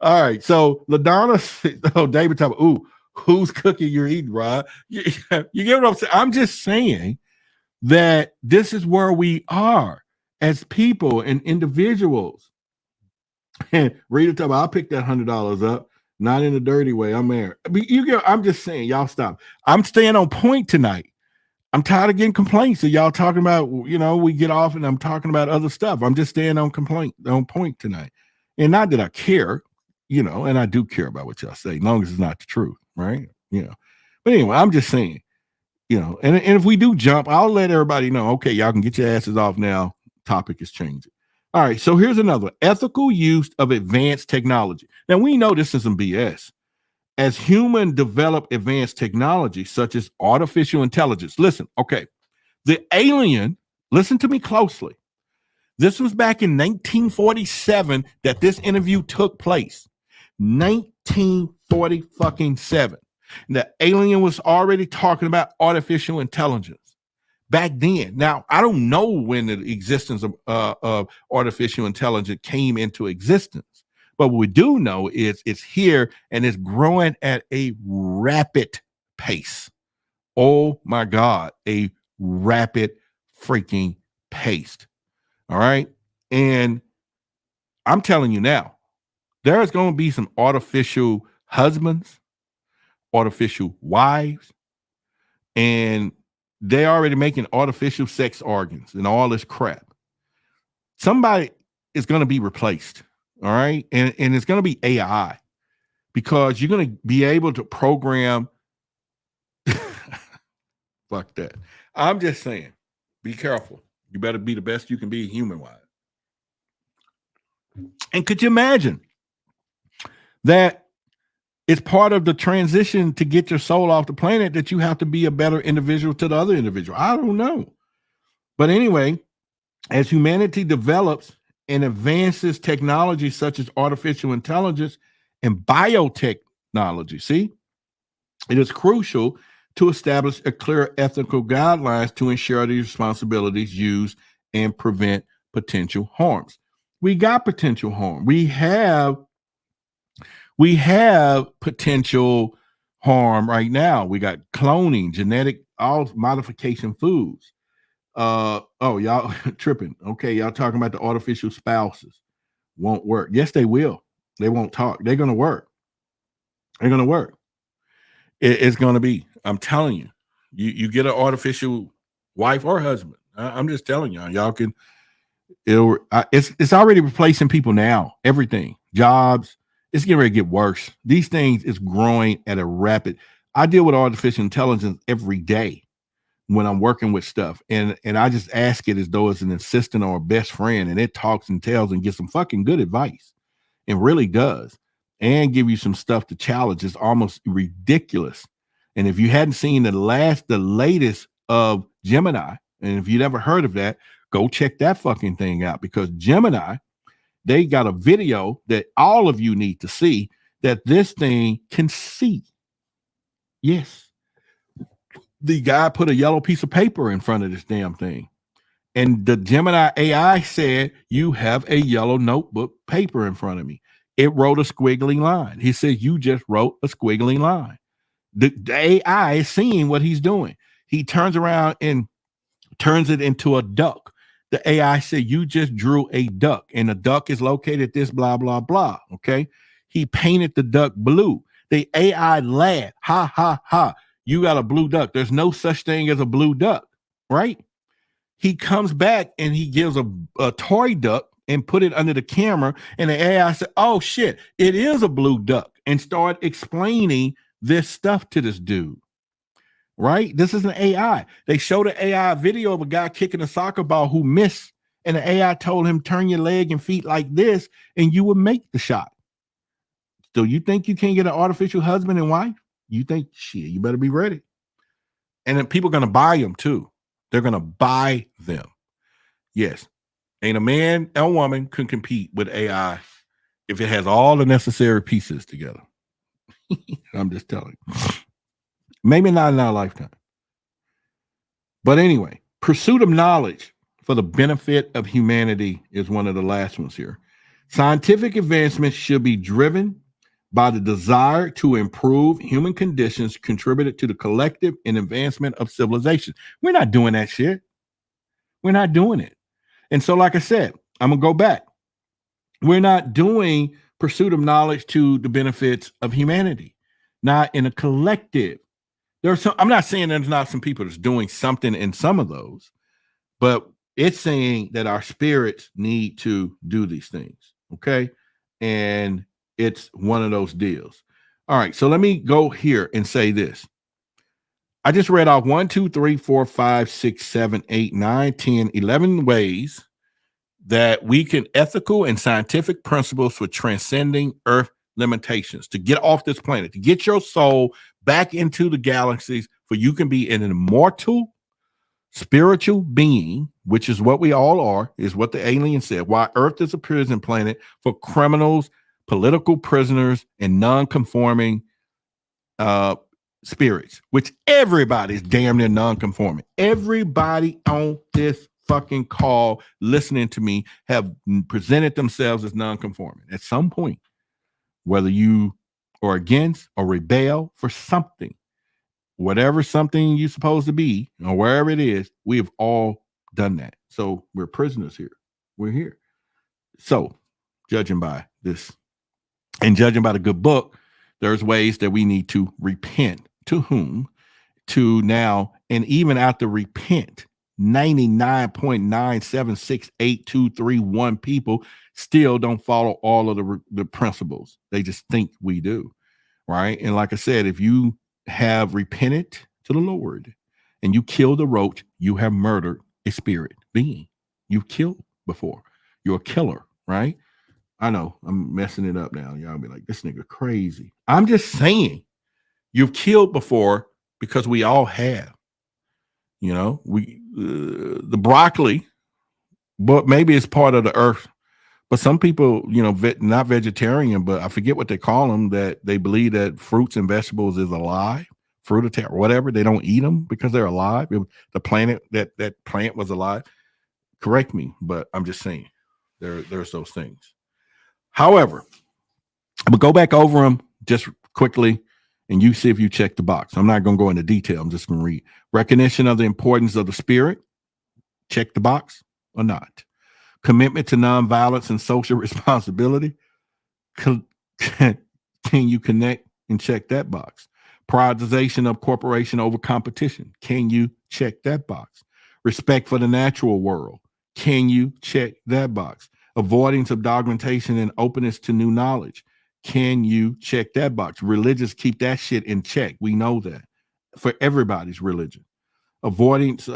All right. So LaDonna, oh, David talking, ooh, whose cookie you're eating, Rod? You get what I'm saying? I'm just saying that this is where we are as people and individuals. And Rita talking, I'll pick that $100 up, not in a dirty way. I'm there. I'm just saying, y'all stop. I'm staying on point tonight. I'm tired of getting complaints. So y'all talking about, we get off and I'm talking about other stuff. I'm just staying on point tonight. And not that I care, and I do care about what y'all say, as long as it's not the truth, right? But anyway, I'm just saying, and if we do jump, I'll let everybody know, okay, y'all can get your asses off now. Topic is changing. All right, so here's another: ethical use of advanced technology. Now, we know this is some BS. As human develop advanced technology, such as artificial intelligence. Listen, okay, the alien, listen to me closely. This was back in 1947 that this interview took place. 1947. The alien was already talking about artificial intelligence back then. Now, I don't know when the existence of artificial intelligence came into existence. But what we do know is it's here and it's growing at a rapid pace. Oh my God, a rapid freaking pace. All right. And I'm telling you now, there's going to be some artificial husbands, artificial wives, and they're already making artificial sex organs and all this crap. Somebody is going to be replaced. All right. And it's going to be AI, because you're going to be able to program. Fuck that. I'm just saying, be careful. You better be the best you can be human wise. And could you imagine that it's part of the transition to get your soul off the planet that you have to be a better individual to the other individual? I don't know. But anyway, as humanity develops and advances technology such as artificial intelligence and biotechnology, see, it is crucial to establish a clear ethical guidelines to ensure these responsibilities use and prevent potential harms. We got potential harm. We have potential harm right now. We got cloning, genetic modification foods. Y'all tripping. Okay, y'all talking about the artificial spouses. Won't work. Yes, they will. They won't talk. They're going to work. They're going to work. It's going to be, I'm telling you, you get an artificial wife or husband. I'm just telling y'all can, it's already replacing people now. Everything, jobs, it's getting ready to get worse. These things is growing at a rapid. I deal with artificial intelligence every day when I'm working with stuff, and I just ask it as though it's an assistant or a best friend, and it talks and tells and gives some fucking good advice. It really does, and give you some stuff to challenge. It's almost ridiculous. And if you hadn't seen the latest of Gemini, and if you'd ever heard of that, go check that fucking thing out, because Gemini, they got a video that all of you need to see, that this thing can see. Yes. The guy put a yellow piece of paper in front of this damn thing. And the Gemini AI said, you have a yellow notebook paper in front of me. It wrote a squiggly line. He said, you just wrote a squiggly line. The AI is seeing what he's doing. He turns around and turns it into a duck. The AI said, you just drew a duck, and the duck is located at this blah, blah, blah. Okay. He painted the duck blue. The AI laughed. Ha, ha, ha. You got a blue duck. There's no such thing as a blue duck, right? He comes back and he gives a toy duck and put it under the camera. And the AI said, oh shit, it is a blue duck, and start explaining this stuff to this dude. Right? This is an AI. They showed an AI video of a guy kicking a soccer ball who missed, and the AI told him, turn your leg and feet like this, and you would make the shot. So you think you can't get an artificial husband and wife? You think, shit, you better be ready. And then people are going to buy them too. They're going to buy them. Yes. Ain't a man or woman can compete with AI if it has all the necessary pieces together. I'm just telling you. Maybe not in our lifetime. But anyway, pursuit of knowledge for the benefit of humanity is one of the last ones here. Scientific advancement should be driven by the desire to improve human conditions contributed to the collective and advancement of civilization. We're not doing that shit. We're not doing it. And so, like I said, I'm going to go back. We're not doing pursuit of knowledge to the benefits of humanity, not in a collective. There's some, I'm not saying there's not some people that's doing something in some of those, but it's saying that our spirits need to do these things. Okay. And it's one of those deals. All right. So let me go here and say this. I just read off 1, 2, 3, 4, 5, 6, 7, 8, 9, 10, 11 ways that we can ethical and scientific principles for transcending Earth limitations to get off this planet, to get your soul back into the galaxies, for you can be an immortal spiritual being, which is what we all are, is what the alien said. Why Earth is a prison planet for criminals, political prisoners, and non-conforming spirits, which everybody's damn near non-conforming. Everybody on this fucking call listening to me have presented themselves as non-conforming at some point, whether you are against or rebel for something, whatever something you're supposed to be or wherever it is, we have all done that. So we're prisoners here. We're here. So judging by this and judging by the good book, there's ways that we need to repent. To whom? To now, and even after repent, 99.9768231 people still don't follow all of the principles. They just think we do, right? And like I said, if you have repented to the Lord and you killed a roach, you have murdered a spirit being. You've killed before. You're a killer, right? I know I'm messing it up now. Y'all be like, this nigga crazy. I'm just saying, you've killed before because we all have. You know, the broccoli, but maybe it's part of the earth. But some people, you know, not vegetarian, but I forget what they call them, that they believe that fruits and vegetables is alive, fruit or whatever. They don't eat them because they're alive. The planet, that plant was alive. Correct me, but I'm just saying there's those things. However, I'm gonna go back over them just quickly, and you see if you check the box. I'm not going to go into detail. I'm just going to read. Recognition of the importance of the spirit. Check the box or not. Commitment to nonviolence and social responsibility. Can you connect and check that box? Prioritization of corporation over competition. Can you check that box? Respect for the natural world. Can you check that box? Avoidance of dogmentation and openness to new knowledge. Can you check that box? Religious keep that shit in check. We know that for everybody's religion. Avoidance,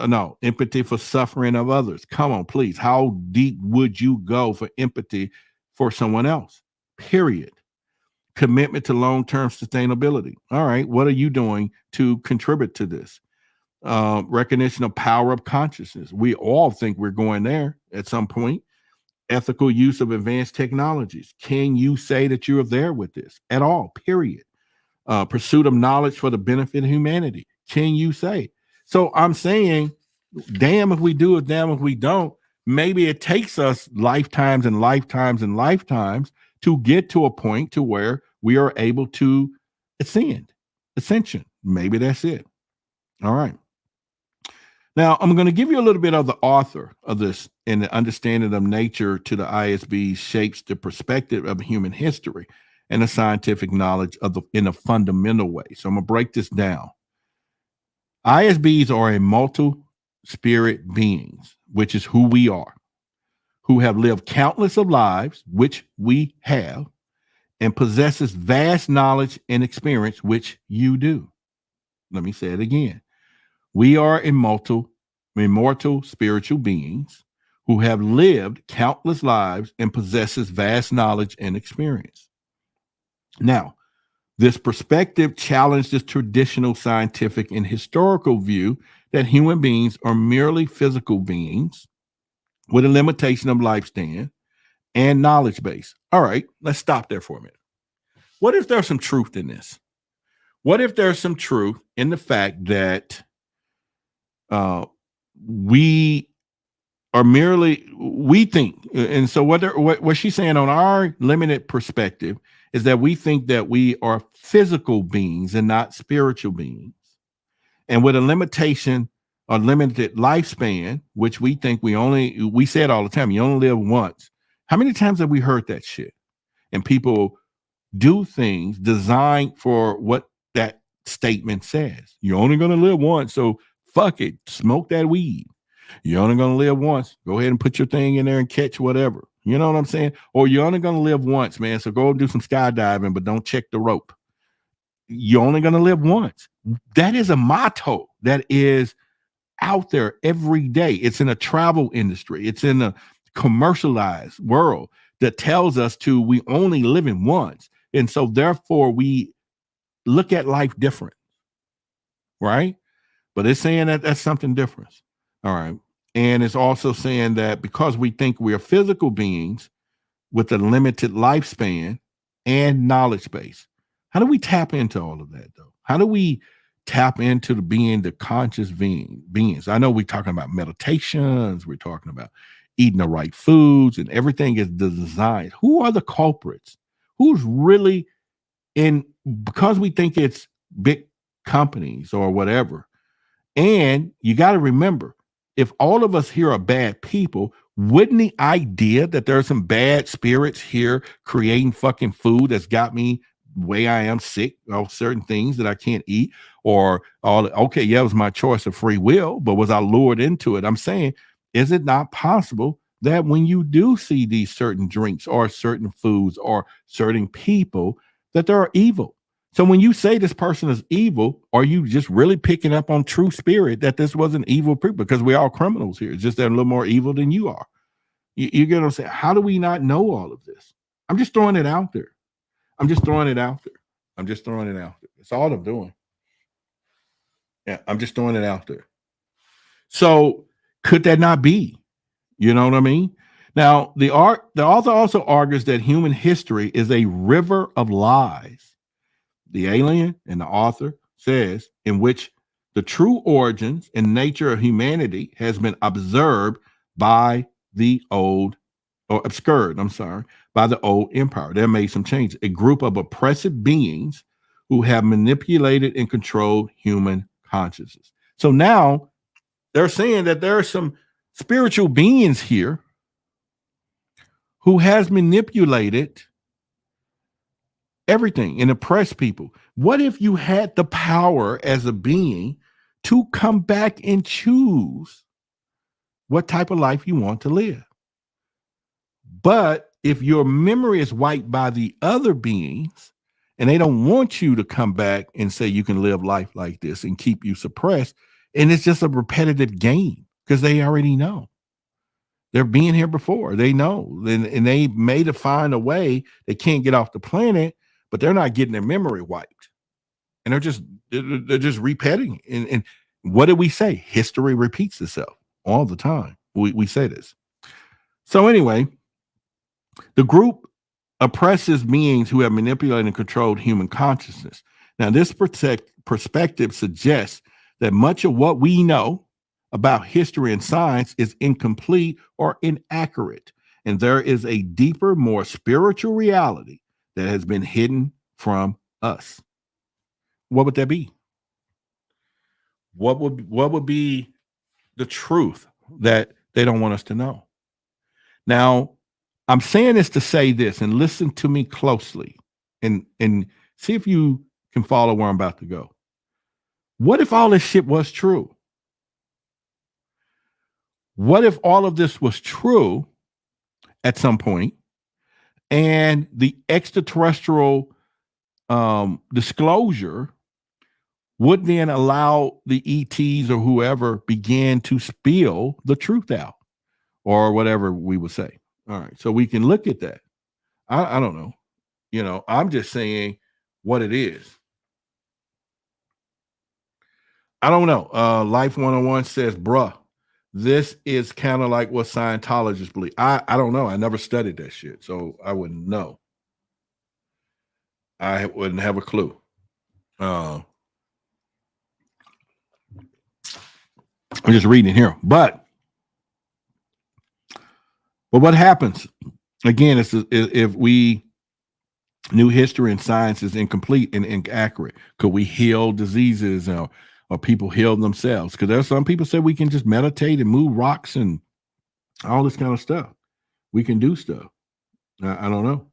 empathy for suffering of others. Come on, please. How deep would you go for empathy for someone else? Period. Commitment to long-term sustainability. All right, what are you doing to contribute to this? Recognition of power of consciousness. We all think we're going there at some point. Ethical use of advanced technologies. Can you say that you are there with this at all? Period. Pursuit of knowledge for the benefit of humanity. Can you say? So I'm saying, damn if we do it, damn if we don't. Maybe it takes us lifetimes and lifetimes and lifetimes to get to a point to where we are able to ascension. Maybe that's it. All right. Now, I'm going to give you a little bit of the author of this, and the understanding of nature to the ISB shapes the perspective of human history and the scientific knowledge in a fundamental way. So I'm going to break this down. ISBs are immortal spirit beings, which is who we are, who have lived countless of lives, which we have, and possesses vast knowledge and experience, which you do. Let me say it again. We are immortal spiritual beings who have lived countless lives and possesses vast knowledge and experience. Now, This perspective challenged the traditional scientific and historical view that human beings are merely physical beings with a limitation of lifespan and knowledge base. All right, let's stop there for a minute. What if there's some truth in this? What if there's some truth in the fact that we are merely, we think, and so what she's saying on our limited perspective is that we think that we are physical beings and not spiritual beings. And with a limitation or limited lifespan, which we think we say it all the time, you only live once. How many times have we heard that shit? And people do things designed for what that statement says. You're only going to live once, so fuck it, smoke that weed. You're only going to live once. Go ahead and put your thing in there and catch whatever. You know what I'm saying? Or you're only going to live once, man. So go and do some skydiving, but don't check the rope. You're only going to live once. That is a motto that is out there every day. It's in a travel industry. It's in a commercialized world that tells us we only live in once. And so therefore we look at life different, right? But it's saying that that's something different. All right. And it's also saying that because we think we are physical beings with a limited lifespan and knowledge base, how do we tap into all of that, though? How do we tap into the conscious beings? I know we're talking about meditations. We're talking about eating the right foods, and everything is designed. Who are the culprits? Who's really in? Because we think it's big companies or whatever. And you got to remember, if all of us here are bad people, wouldn't the idea that there are some bad spirits here creating fucking food that's got me the way I am, sick of certain things that I can't eat, or okay, yeah, it was my choice of free will, but was I lured into it? I'm saying, is it not possible that when you do see these certain drinks or certain foods or certain people, that they are evil? So when you say this person is evil, are you just really picking up on true spirit that this was an evil people? Because we're all criminals here. It's just they're a little more evil than you are. You get what I'm saying? How do we not know all of this? I'm just throwing it out there. I'm just throwing it out there. That's all I'm doing. Yeah, I'm just throwing it out there. So could that not be? You know what I mean? Now, the author also argues that human history is a river of lies. The alien and the author says, in which the true origins and nature of humanity has been observed by the old, or obscured, by the old empire. They made some changes. A group of oppressive beings who have manipulated and controlled human consciousness. So now they're saying that there are some spiritual beings here who has manipulated everything and oppress people. What if you had the power as a being to come back and choose what type of life you want to live? But if your memory is wiped by the other beings and they don't want you to come back and say you can live life like this and keep you suppressed, and it's just a repetitive game because they already know. They're being here before. They know, and they may find a way. They can't get off the planet, but they're not getting their memory wiped, and they're just repeating. And what did we say? History repeats itself all the time. We say this. So anyway, the group oppresses beings who have manipulated and controlled human consciousness. Now, this perspective suggests that much of what we know about history and science is incomplete or inaccurate, and there is a deeper, more spiritual reality that has been hidden from us. What would that be? What would be the truth that they don't want us to know? Now, I'm saying this to say this, and listen to me closely, and see if you can follow where I'm about to go. What if all this shit was true? What if all of this was true at some point, and the extraterrestrial disclosure would then allow the ETs or whoever begin to spill the truth out, or whatever we would say? All right, so we can look at that. I don't know. I'm just saying, what it is. I don't know. Life 101 says, bruh, this is kind of like what Scientologists believe. I don't know. I never studied that shit, so I wouldn't know. I wouldn't have a clue. I'm just reading it here. But what happens, again, is if we knew history and science is incomplete and inaccurate, could we heal diseases or people heal themselves? Because there's some people say we can just meditate and move rocks and all this kind of stuff. We can do stuff. I don't know.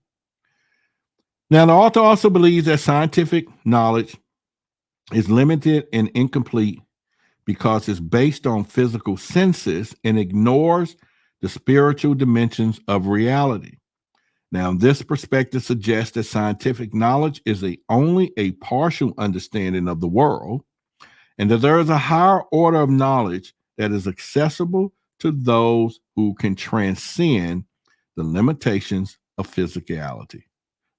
Now, the author also believes that scientific knowledge is limited and incomplete because it's based on physical senses and ignores the spiritual dimensions of reality. Now, this perspective suggests that scientific knowledge is only a partial understanding of the world, and that there is a higher order of knowledge that is accessible to those who can transcend the limitations of physicality.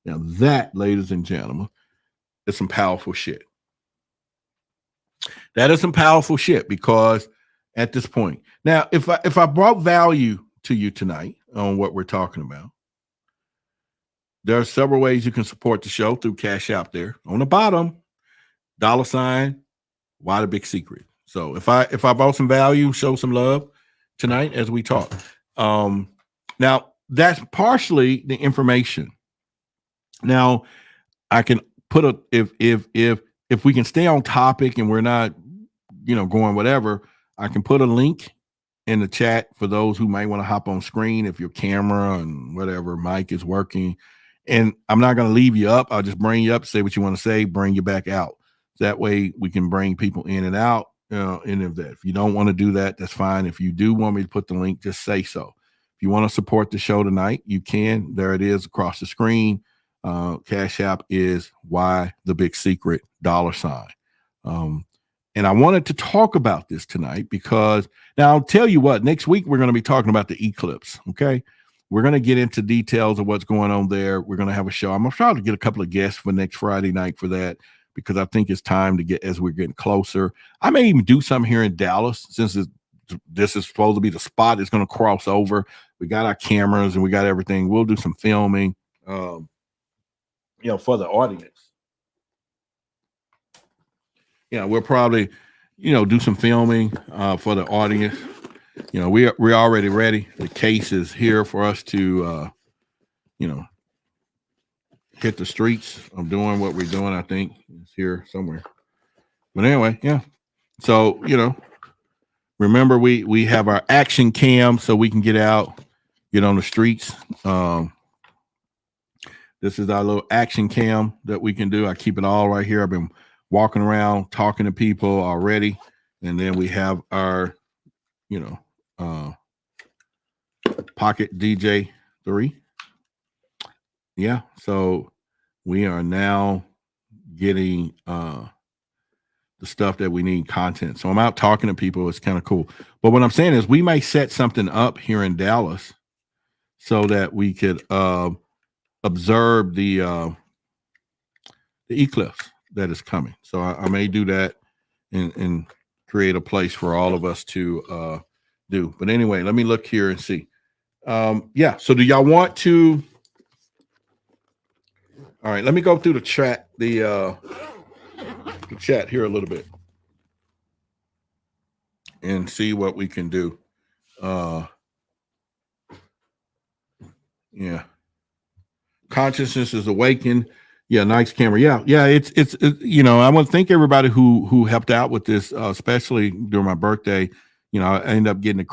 Now, that, ladies and gentlemen, is some powerful shit. That is some powerful shit, because at this point, now, if I brought value to you tonight on what we're talking about, there are several ways you can support the show through Cash App there on the bottom, $, Why the Big Secret. So if I brought some value, show some love tonight as we talk. Now that's partially the information. Now I can put if we can stay on topic and we're not, going whatever, I can put a link in the chat for those who might want to hop on screen if your camera and whatever mic is working. And I'm not going to leave you up. I'll just bring you up, say what you want to say, bring you back out. That way we can bring people in and out. If you don't want to do that, that's fine. If you do want me to put the link, just say so. If you want to support the show tonight, you can. There it is across the screen. Cash App is Why the Big Secret, $. And I wanted to talk about this tonight because now I'll tell you what, next week we're going to be talking about the eclipse. Okay. We're going to get into details of what's going on there. We're going to have a show. I'm going to try to get a couple of guests for next Friday night for that, because I think it's time to get, as we're getting closer. I may even do something here in Dallas, since this is supposed to be the spot. It's going to cross over. We got our cameras and we got everything. We'll do some filming, for the audience. We'll probably, do some filming for the audience. We're already ready. The case is here for us to, hit the streets of doing what we're doing. I think it's here somewhere. But anyway, yeah. So, remember we have our action cam so we can get out, get on the streets. This is our little action cam that we can do. I keep it all right here. I've been walking around talking to people already. And then we have our, Pocket DJ 3. Yeah, so we are now getting the stuff that we need, content. So I'm out talking to people. It's kind of cool. But what I'm saying is we might set something up here in Dallas so that we could observe the eclipse that is coming. So I may do that and create a place for all of us to do. But anyway, let me look here and see. So do y'all want to? All right, let me go through the chat, the chat here a little bit and see what we can do. Consciousness is awakened. Yeah, nice camera. Yeah. It's I want to thank everybody who helped out with this, especially during my birthday. I ended up getting the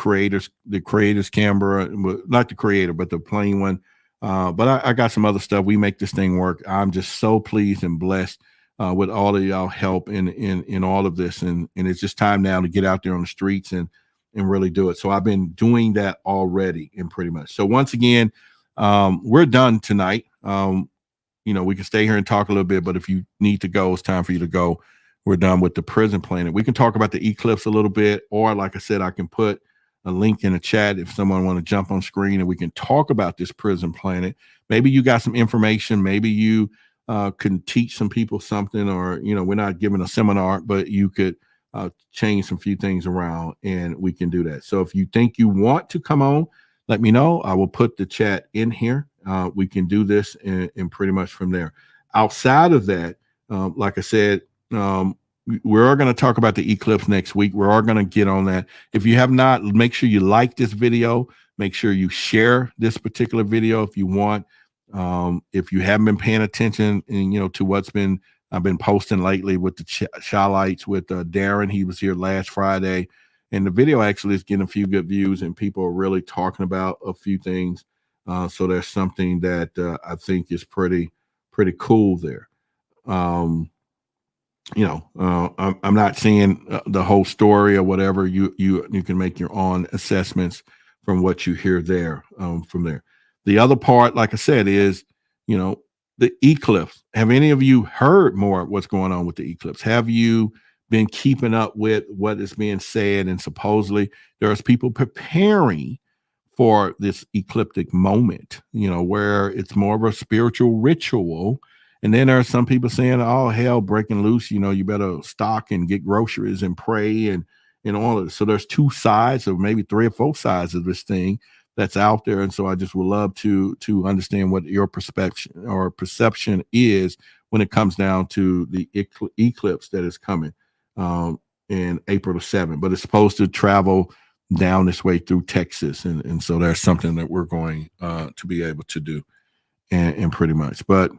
creator's camera, not the creator, but the plain one. But I got some other stuff. We make this thing work. I'm just so pleased and blessed with all of y'all help in all of this. And it's just time now to get out there on the streets and really do it. So I've been doing that already, and pretty much. So once again, we're done tonight. We can stay here and talk a little bit, but if you need to go, it's time for you to go. We're done with the prison planet. We can talk about the eclipse a little bit, or like I said, I can put a link in the chat if someone want to jump on screen and we can talk about this prison planet. Maybe you got some information. Maybe you can teach some people something, or we're not giving a seminar, but you could change some few things around, and we can do that. So if you think you want to come on, let me know. I will put the chat in here. We can do this, and pretty much from there. Outside of that, like I said, we are going to talk about the eclipse next week. We are going to get on that. If you have not, make sure you like this video. Make sure you share this particular video if you want. If you haven't been paying attention, and to what's been I've been posting lately with the Shalites with Darren. He was here last Friday, and the video actually is getting a few good views, and people are really talking about a few things. So there's something that I think is pretty cool there. I'm not seeing the whole story or whatever. You can make your own assessments from what you hear there. From there, the other part, like I said, is the eclipse. Have any of you heard more of what's going on with the eclipse? Have you been keeping up with what is being said? And supposedly there's people preparing for this ecliptic moment, where it's more of a spiritual ritual. And then there are some people saying, oh, hell breaking loose, you better stock and get groceries and pray and all of this. So there's two sides, or maybe three or four sides of this thing that's out there. And so I just would love to understand what your perception is when it comes down to the eclipse that is coming in April the 7th. But it's supposed to travel down this way through Texas. And so there's something that we're going to be able to do, and pretty much. But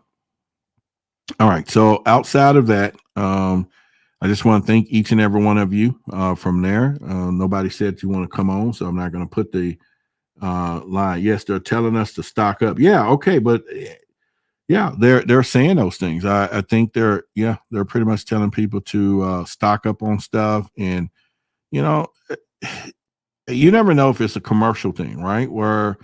all right. So outside of that, I just want to thank each and every one of you from there. Nobody said you want to come on, so I'm not going to put the line. Yes, they're telling us to stock up. Yeah, okay, but yeah, they're saying those things. I think they're pretty much telling people to stock up on stuff, and you never know if it's a commercial thing, right? Where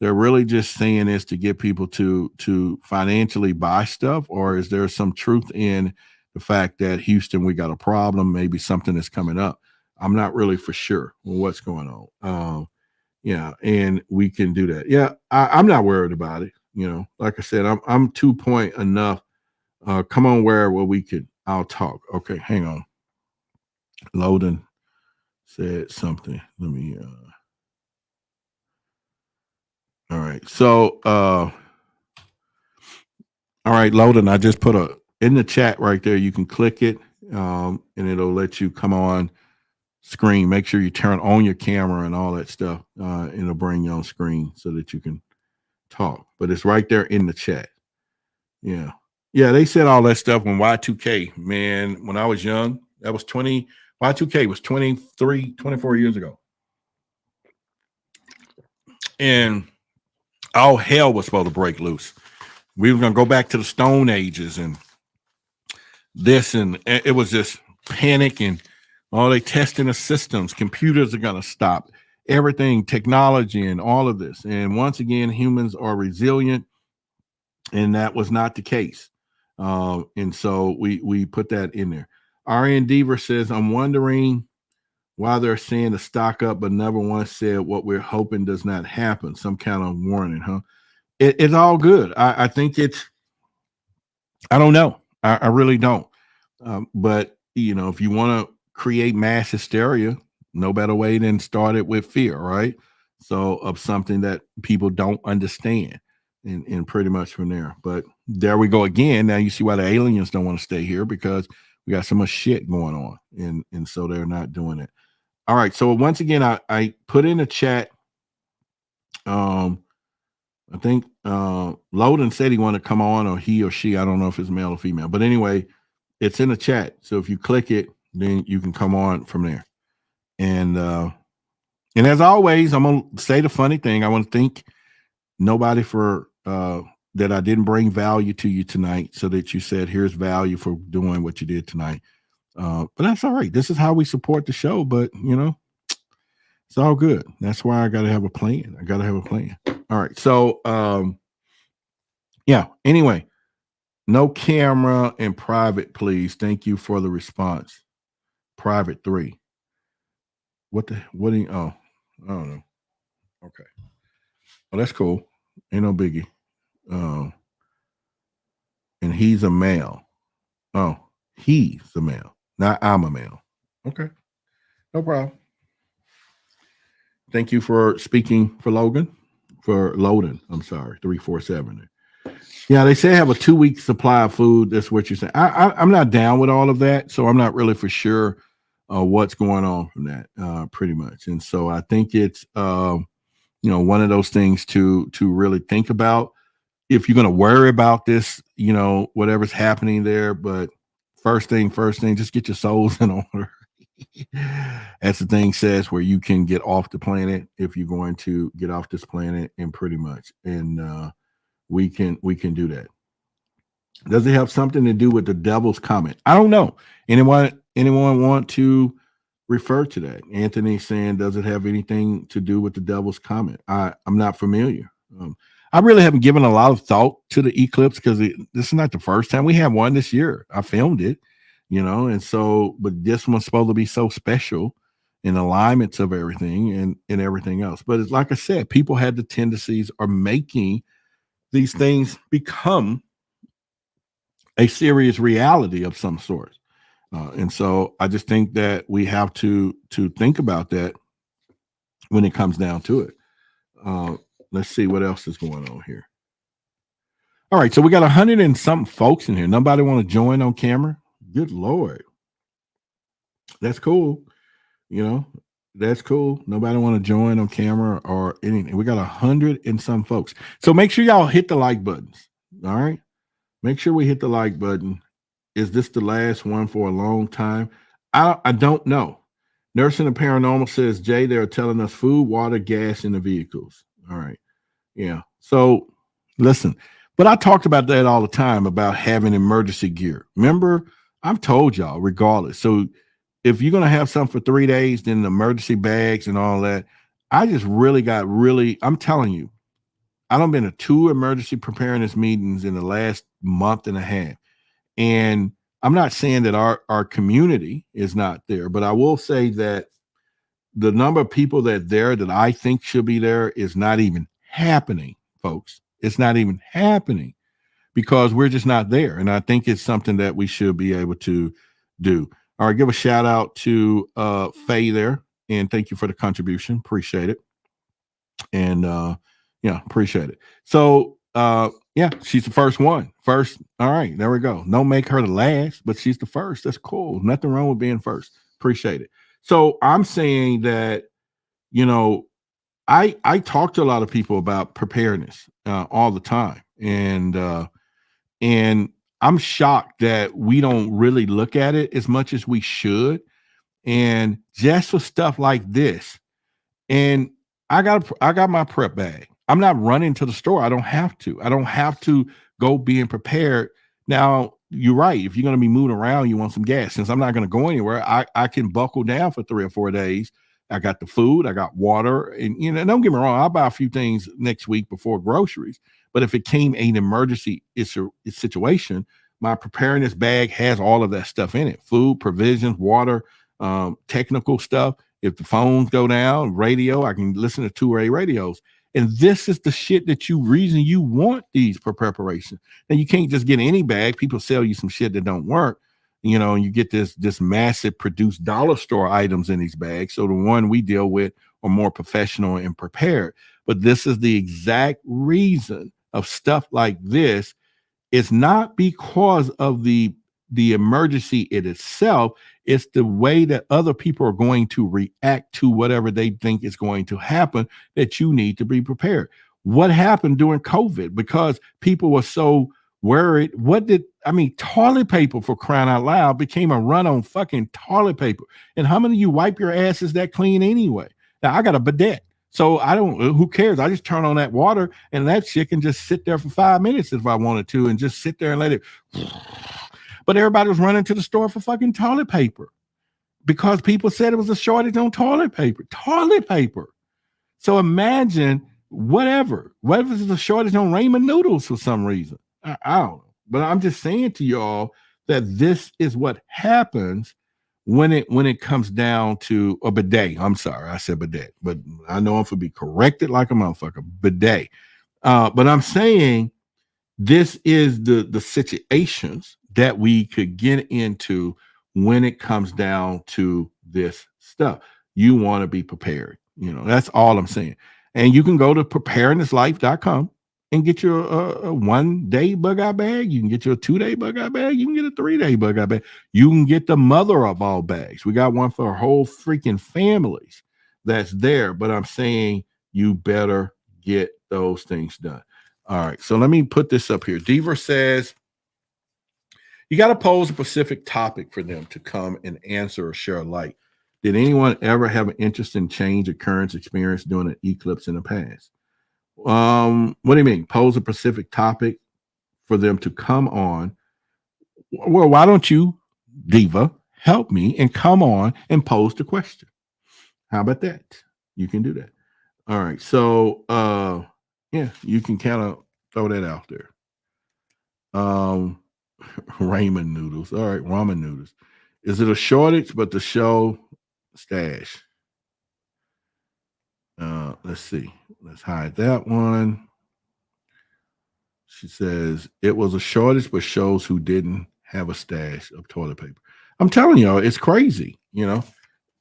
they're really just saying this to get people to financially buy stuff, or is there some truth in the fact that Houston, we got a problem, maybe something is coming up? I'm not really for sure what's going on. Yeah, and we can do that. Yeah, I'm not worried about it. Like I said, I'm 2 point enough. Come on, where we could. I'll talk. Okay, hang on. Loden said something. Let me. All right. So, all right, Loden. I just put in the chat right there. You can click it, and it'll let you come on screen. Make sure you turn on your camera and all that stuff. It'll bring you on screen so that you can talk, but it's right there in the chat. Yeah, they said all that stuff when Y2K, man, when I was young, that was Y2K was 24 years ago, and all hell was supposed to break loose. We were going to go back to the Stone Ages and this, and it was just panic, and all they testing the systems. Computers are going to stop everything, technology, and all of this. And once again, humans are resilient, and that was not the case. And so we put that in there. RN Deaver says, I'm wondering why they're saying to stock up, but never once said what we're hoping does not happen. Some kind of warning, huh? It's all good. I think I don't know. I really don't. But if you want to create mass hysteria, no better way than start it with fear, right? So of something that people don't understand, and pretty much from there. But there we go again. Now you see why the aliens don't want to stay here, because we got so much shit going on, and so they're not doing it. All right. So once again, I put in a chat. I think Loden said he wanted to come on, or he or she. I don't know if it's male or female, but anyway, it's in the chat. So if you click it, then you can come on from there. And as always, I'm gonna say the funny thing. I want to thank nobody for that I didn't bring value to you tonight, so that you said, here's value for doing what you did tonight. But that's all right. This is how we support the show. But it's all good. That's why I got to have a plan. All right. So yeah. Anyway, no camera in private, please. Thank you for the response. Private 3. What do you, I don't know. Okay. Well, that's cool. Ain't no biggie. And he's a male. Oh, he's a male. Not I'm a male. Okay. No problem. Thank you for speaking for Logan. For Loden. I'm sorry. 347. Yeah, they say have a 2-week supply of food. That's what you're saying. I'm not down with all of that, so I'm not really for sure what's going on from that, pretty much. And so I think it's one of those things to really think about if you're going to worry about this, whatever's happening there. But first thing, just get your souls in order. As the thing says, where you can get off the planet if you're going to get off this planet, and pretty much, and we can do that. Does it have something to do with the devil's comment? I don't know. Anyone want to refer to that? Anthony saying, does it have anything to do with the devil's comment? I'm not familiar. I really haven't given a lot of thought to the eclipse because this is not the first time. We had one this year. I filmed it, and so, but this one's supposed to be so special in alignments of everything and everything else. But it's like I said, people had the tendencies are making these things become a serious reality of some sort. And so I just think that we have to think about that when it comes down to it. Let's see what else is going on here. All right, so we got 100 and something folks in here. Nobody want to join on camera? Good Lord. That's cool. That's cool. Nobody want to join on camera or anything. We got 100 and some folks. So make sure y'all hit the like buttons. All right. Make sure we hit the like button. Is this the last one for a long time? I don't know. Nursing the Paranormal says, Jay, they're telling us food, water, gas in the vehicles. All right. Yeah. So listen, but I talked about that all the time about having emergency gear. Remember, I've told y'all regardless. So if you're going to have something for 3 days, then the emergency bags and all that, I just I'm telling you, I done been to 2 emergency preparedness meetings in the last month and a half. And I'm not saying that our community is not there, but I will say that the number of people that I think should be there is not even happening, folks. It's not even happening because we're just not there. And I think it's something that we should be able to do. All right, give a shout out to Faye there, and thank you for the contribution. Appreciate it. And appreciate it. So she's the first one. First, all right, there we go. Don't make her the last, but she's the first. That's cool. Nothing wrong with being first. Appreciate it. So I'm saying that, I talk to a lot of people about preparedness all the time, and I'm shocked that we don't really look at it as much as we should. And just for stuff like this, and I got my prep bag. I'm not running to the store. I don't have to go being prepared. Now, you're right. If you're going to be moving around, you want some gas. Since I'm not going to go anywhere, I can buckle down for 3 or 4 days. I got the food, I got water, and don't get me wrong, I'll buy a few things next week before groceries. But if it came an emergency situation, my preparedness bag has all of that stuff in it: food, provisions, water, technical stuff. If the phones go down, radio, I can listen to 2-way radios. And this is the shit that reason you want these for preparation. Now, you can't just get any bag. People sell you some shit that don't work, and you get this massive produced dollar store items in these bags. So the one we deal with are more professional and prepared. But this is the exact reason of stuff like this. It's not because of the emergency in itself. It's the way that other people are going to react to whatever they think is going to happen that you need to be prepared. What happened during COVID? Because people were so worried. Toilet paper, for crying out loud, became a run on fucking toilet paper. And how many of you wipe your asses that clean anyway? Now, I got a bidet. So who cares? I just turn on that water and that shit can just sit there for 5 minutes if I wanted to and just sit there and let it. But everybody was running to the store for fucking toilet paper because people said it was a shortage on toilet paper. So imagine whatever is a shortage on ramen noodles for some reason. I don't know. But I'm just saying to y'all that this is what happens when it comes down to a bidet. I'm sorry, I said bidet, but I know I'm going to be corrected like a motherfucker. Bidet. But I'm saying this is the situations that we could get into when it comes down to this stuff. You want to be prepared. That's all I'm saying. And you can go to preparednesslife.com and get your a 1-day bug out bag. You can get your 2-day bug out bag. You can get a 3-day bug out bag. You can get the mother of all bags. We got one for whole freaking families that's there. But I'm saying you better get those things done. All right. So let me put this up here. Deaver says you got to pose a specific topic for them to come and answer or share light. Did anyone ever have an interesting change, occurrence, experience during an eclipse in the past? What do you mean? Pose a specific topic for them to come on. Well, why don't you, Diva, help me and come on and pose the question? How about that? You can do that. All right. So, yeah, you can kind of throw that out there. Ramen noodles. All right, ramen noodles. Is it a shortage, but the show stash? Let's see. Let's hide that one. She says it was a shortage, but shows who didn't have a stash of toilet paper. I'm telling y'all, it's crazy. You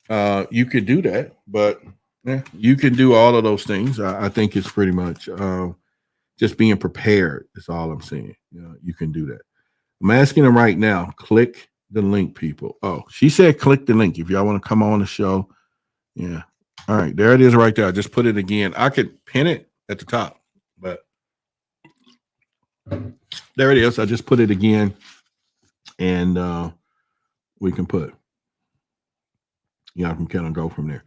could do that, but yeah, you can do all of those things. I think it's pretty much just being prepared. Is all I'm saying. You can do that. I'm asking them right now. Click the link, people. Oh, she said click the link if y'all want to come on the show. Yeah. All right, there it is right there. I just put it again. I could pin it at the top, but there it is. I just put it again, and we can put. Yeah, I can kind of go from there.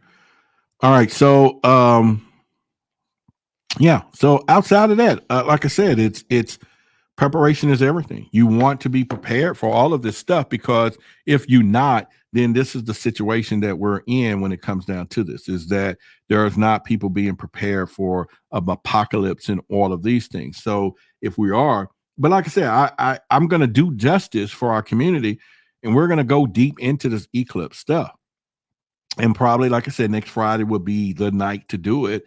All right, so yeah. So outside of that, like I said, it's preparation is everything. You want to be prepared for all of this stuff, because if you're not, then this is the situation that we're in when it comes down to this, is that there's not people being prepared for an apocalypse and all of these things. So if we are, but like I said, I'm going to do justice for our community, and we're going to go deep into this eclipse stuff. And probably, like I said, next Friday will be the night to do it,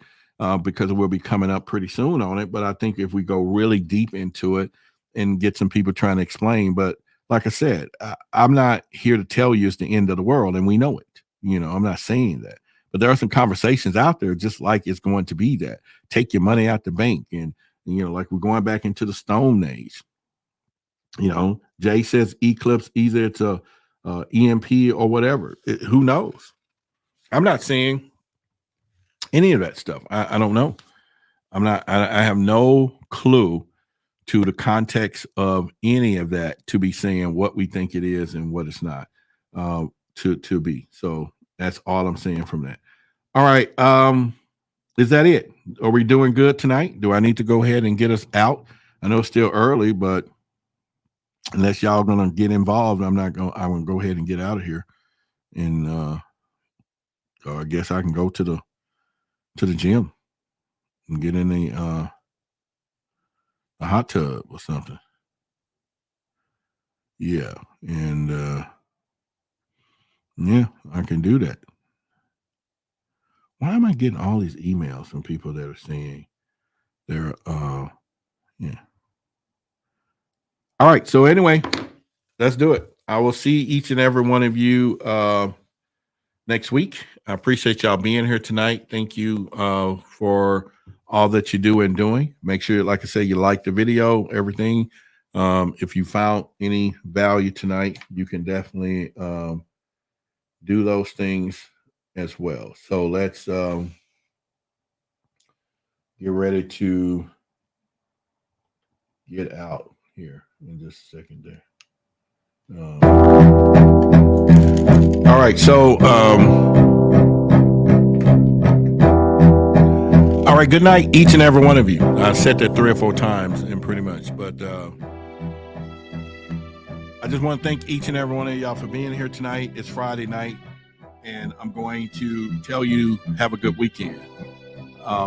because we'll be coming up pretty soon on it. But I think if we go really deep into it and get some people trying to explain, but like I said, I'm not here to tell you it's the end of the world, and we know it. I'm not saying that, but there are some conversations out there just like it's going to be that. Take your money out the bank, and like we're going back into the Stone Age. Jay says eclipse, either it's a EMP or whatever. Who knows? I'm not saying any of that stuff. I don't know. I have no clue to the context of any of that to be saying what we think it is and what it's not to be. So that's all I'm saying from that. All right. Is that it? Are we doing good tonight? Do I need to go ahead and get us out? I know it's still early, but unless y'all gonna get involved, I'm gonna go ahead and get out of here. And I guess I can go to the gym and get in a hot tub or something. Yeah. And yeah, I can do that. Why am I getting all these emails from people that are saying they're yeah. All right. So anyway, let's do it. I will see each and every one of you next week. I appreciate y'all being here tonight. Thank you for all that you do and doing. Make sure, like I said, you like the video, everything. If you found any value tonight, you can definitely do those things as well. So let's get ready to get out here in just a second there. All right. So, all right. Good night, each and every one of you. I said that 3 or 4 times and pretty much, but I just want to thank each and every one of y'all for being here tonight. It's Friday night, and I'm going to tell you, have a good weekend.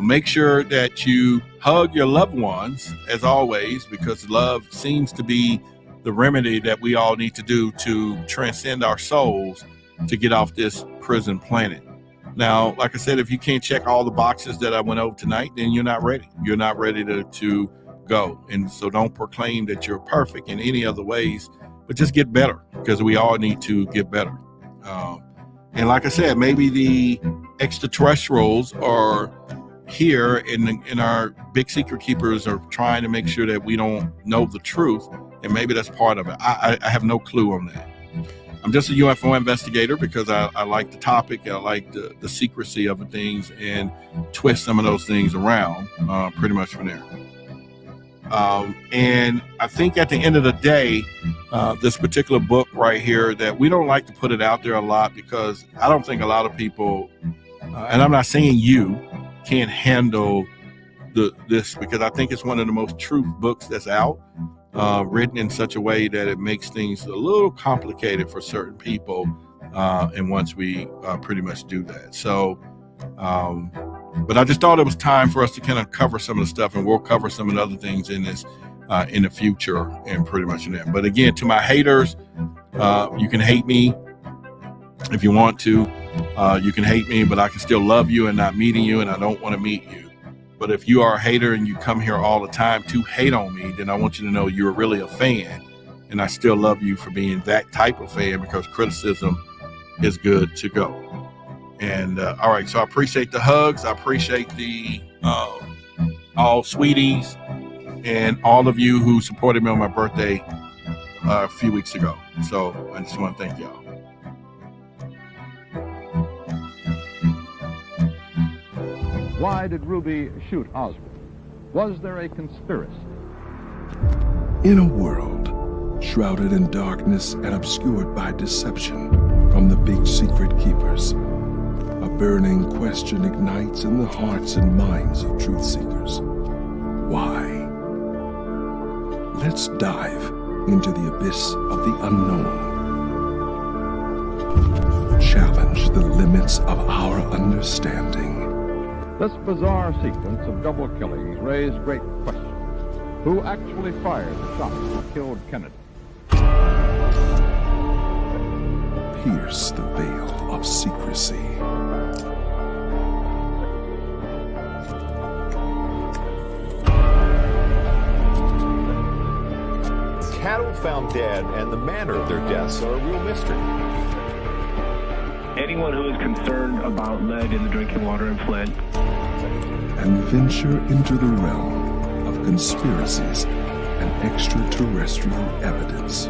Make sure that you hug your loved ones, as always, because love seems to be the remedy that we all need to do to transcend our souls to get off this prison planet. Now, like I said, if you can't check all the boxes that I went over tonight, then you're not ready. You're not ready to go. And so don't proclaim that you're perfect in any other ways, but just get better, because we all need to get better. And like I said, maybe the extraterrestrials are here and our big secret keepers are trying to make sure that we don't know the truth. And maybe that's part of it. I have no clue on that. I'm just a UFO investigator because I like the topic. I like the secrecy of the things and twist some of those things around pretty much from there. And I think at the end of the day, this particular book right here, that we don't like to put it out there a lot, because I don't think a lot of people, and I'm not saying you can't handle this, because I think it's one of the most truth books that's out, written in such a way that it makes things a little complicated for certain people. And once we pretty much do that. So, but I just thought it was time for us to kind of cover some of the stuff, and we'll cover some of the other things in this in the future and pretty much in that. But again, to my haters, you can hate me if you want to. You can hate me, but I can still love you and not meeting you, and I don't want to meet you. But if you are a hater and you come here all the time to hate on me, then I want you to know you're really a fan, and I still love you for being that type of fan, because criticism is good to go. And all right, so I appreciate the hugs. I appreciate the all sweeties and all of you who supported me on my birthday a few weeks ago. So I just want to thank y'all. Why did Ruby shoot Oswald? Was there a conspiracy? In a world shrouded in darkness and obscured by deception from the big secret keepers, a burning question ignites in the hearts and minds of truth seekers. Why? Let's dive into the abyss of the unknown. Challenge the limits of our understanding. This bizarre sequence of double killings raised great questions. Who actually fired the shots that killed Kennedy? Pierce the veil of secrecy. Cattle found dead and the manner of their deaths are a real mystery. Anyone who is concerned about lead in the drinking water in Flint. And venture into the realm of conspiracies and extraterrestrial evidence.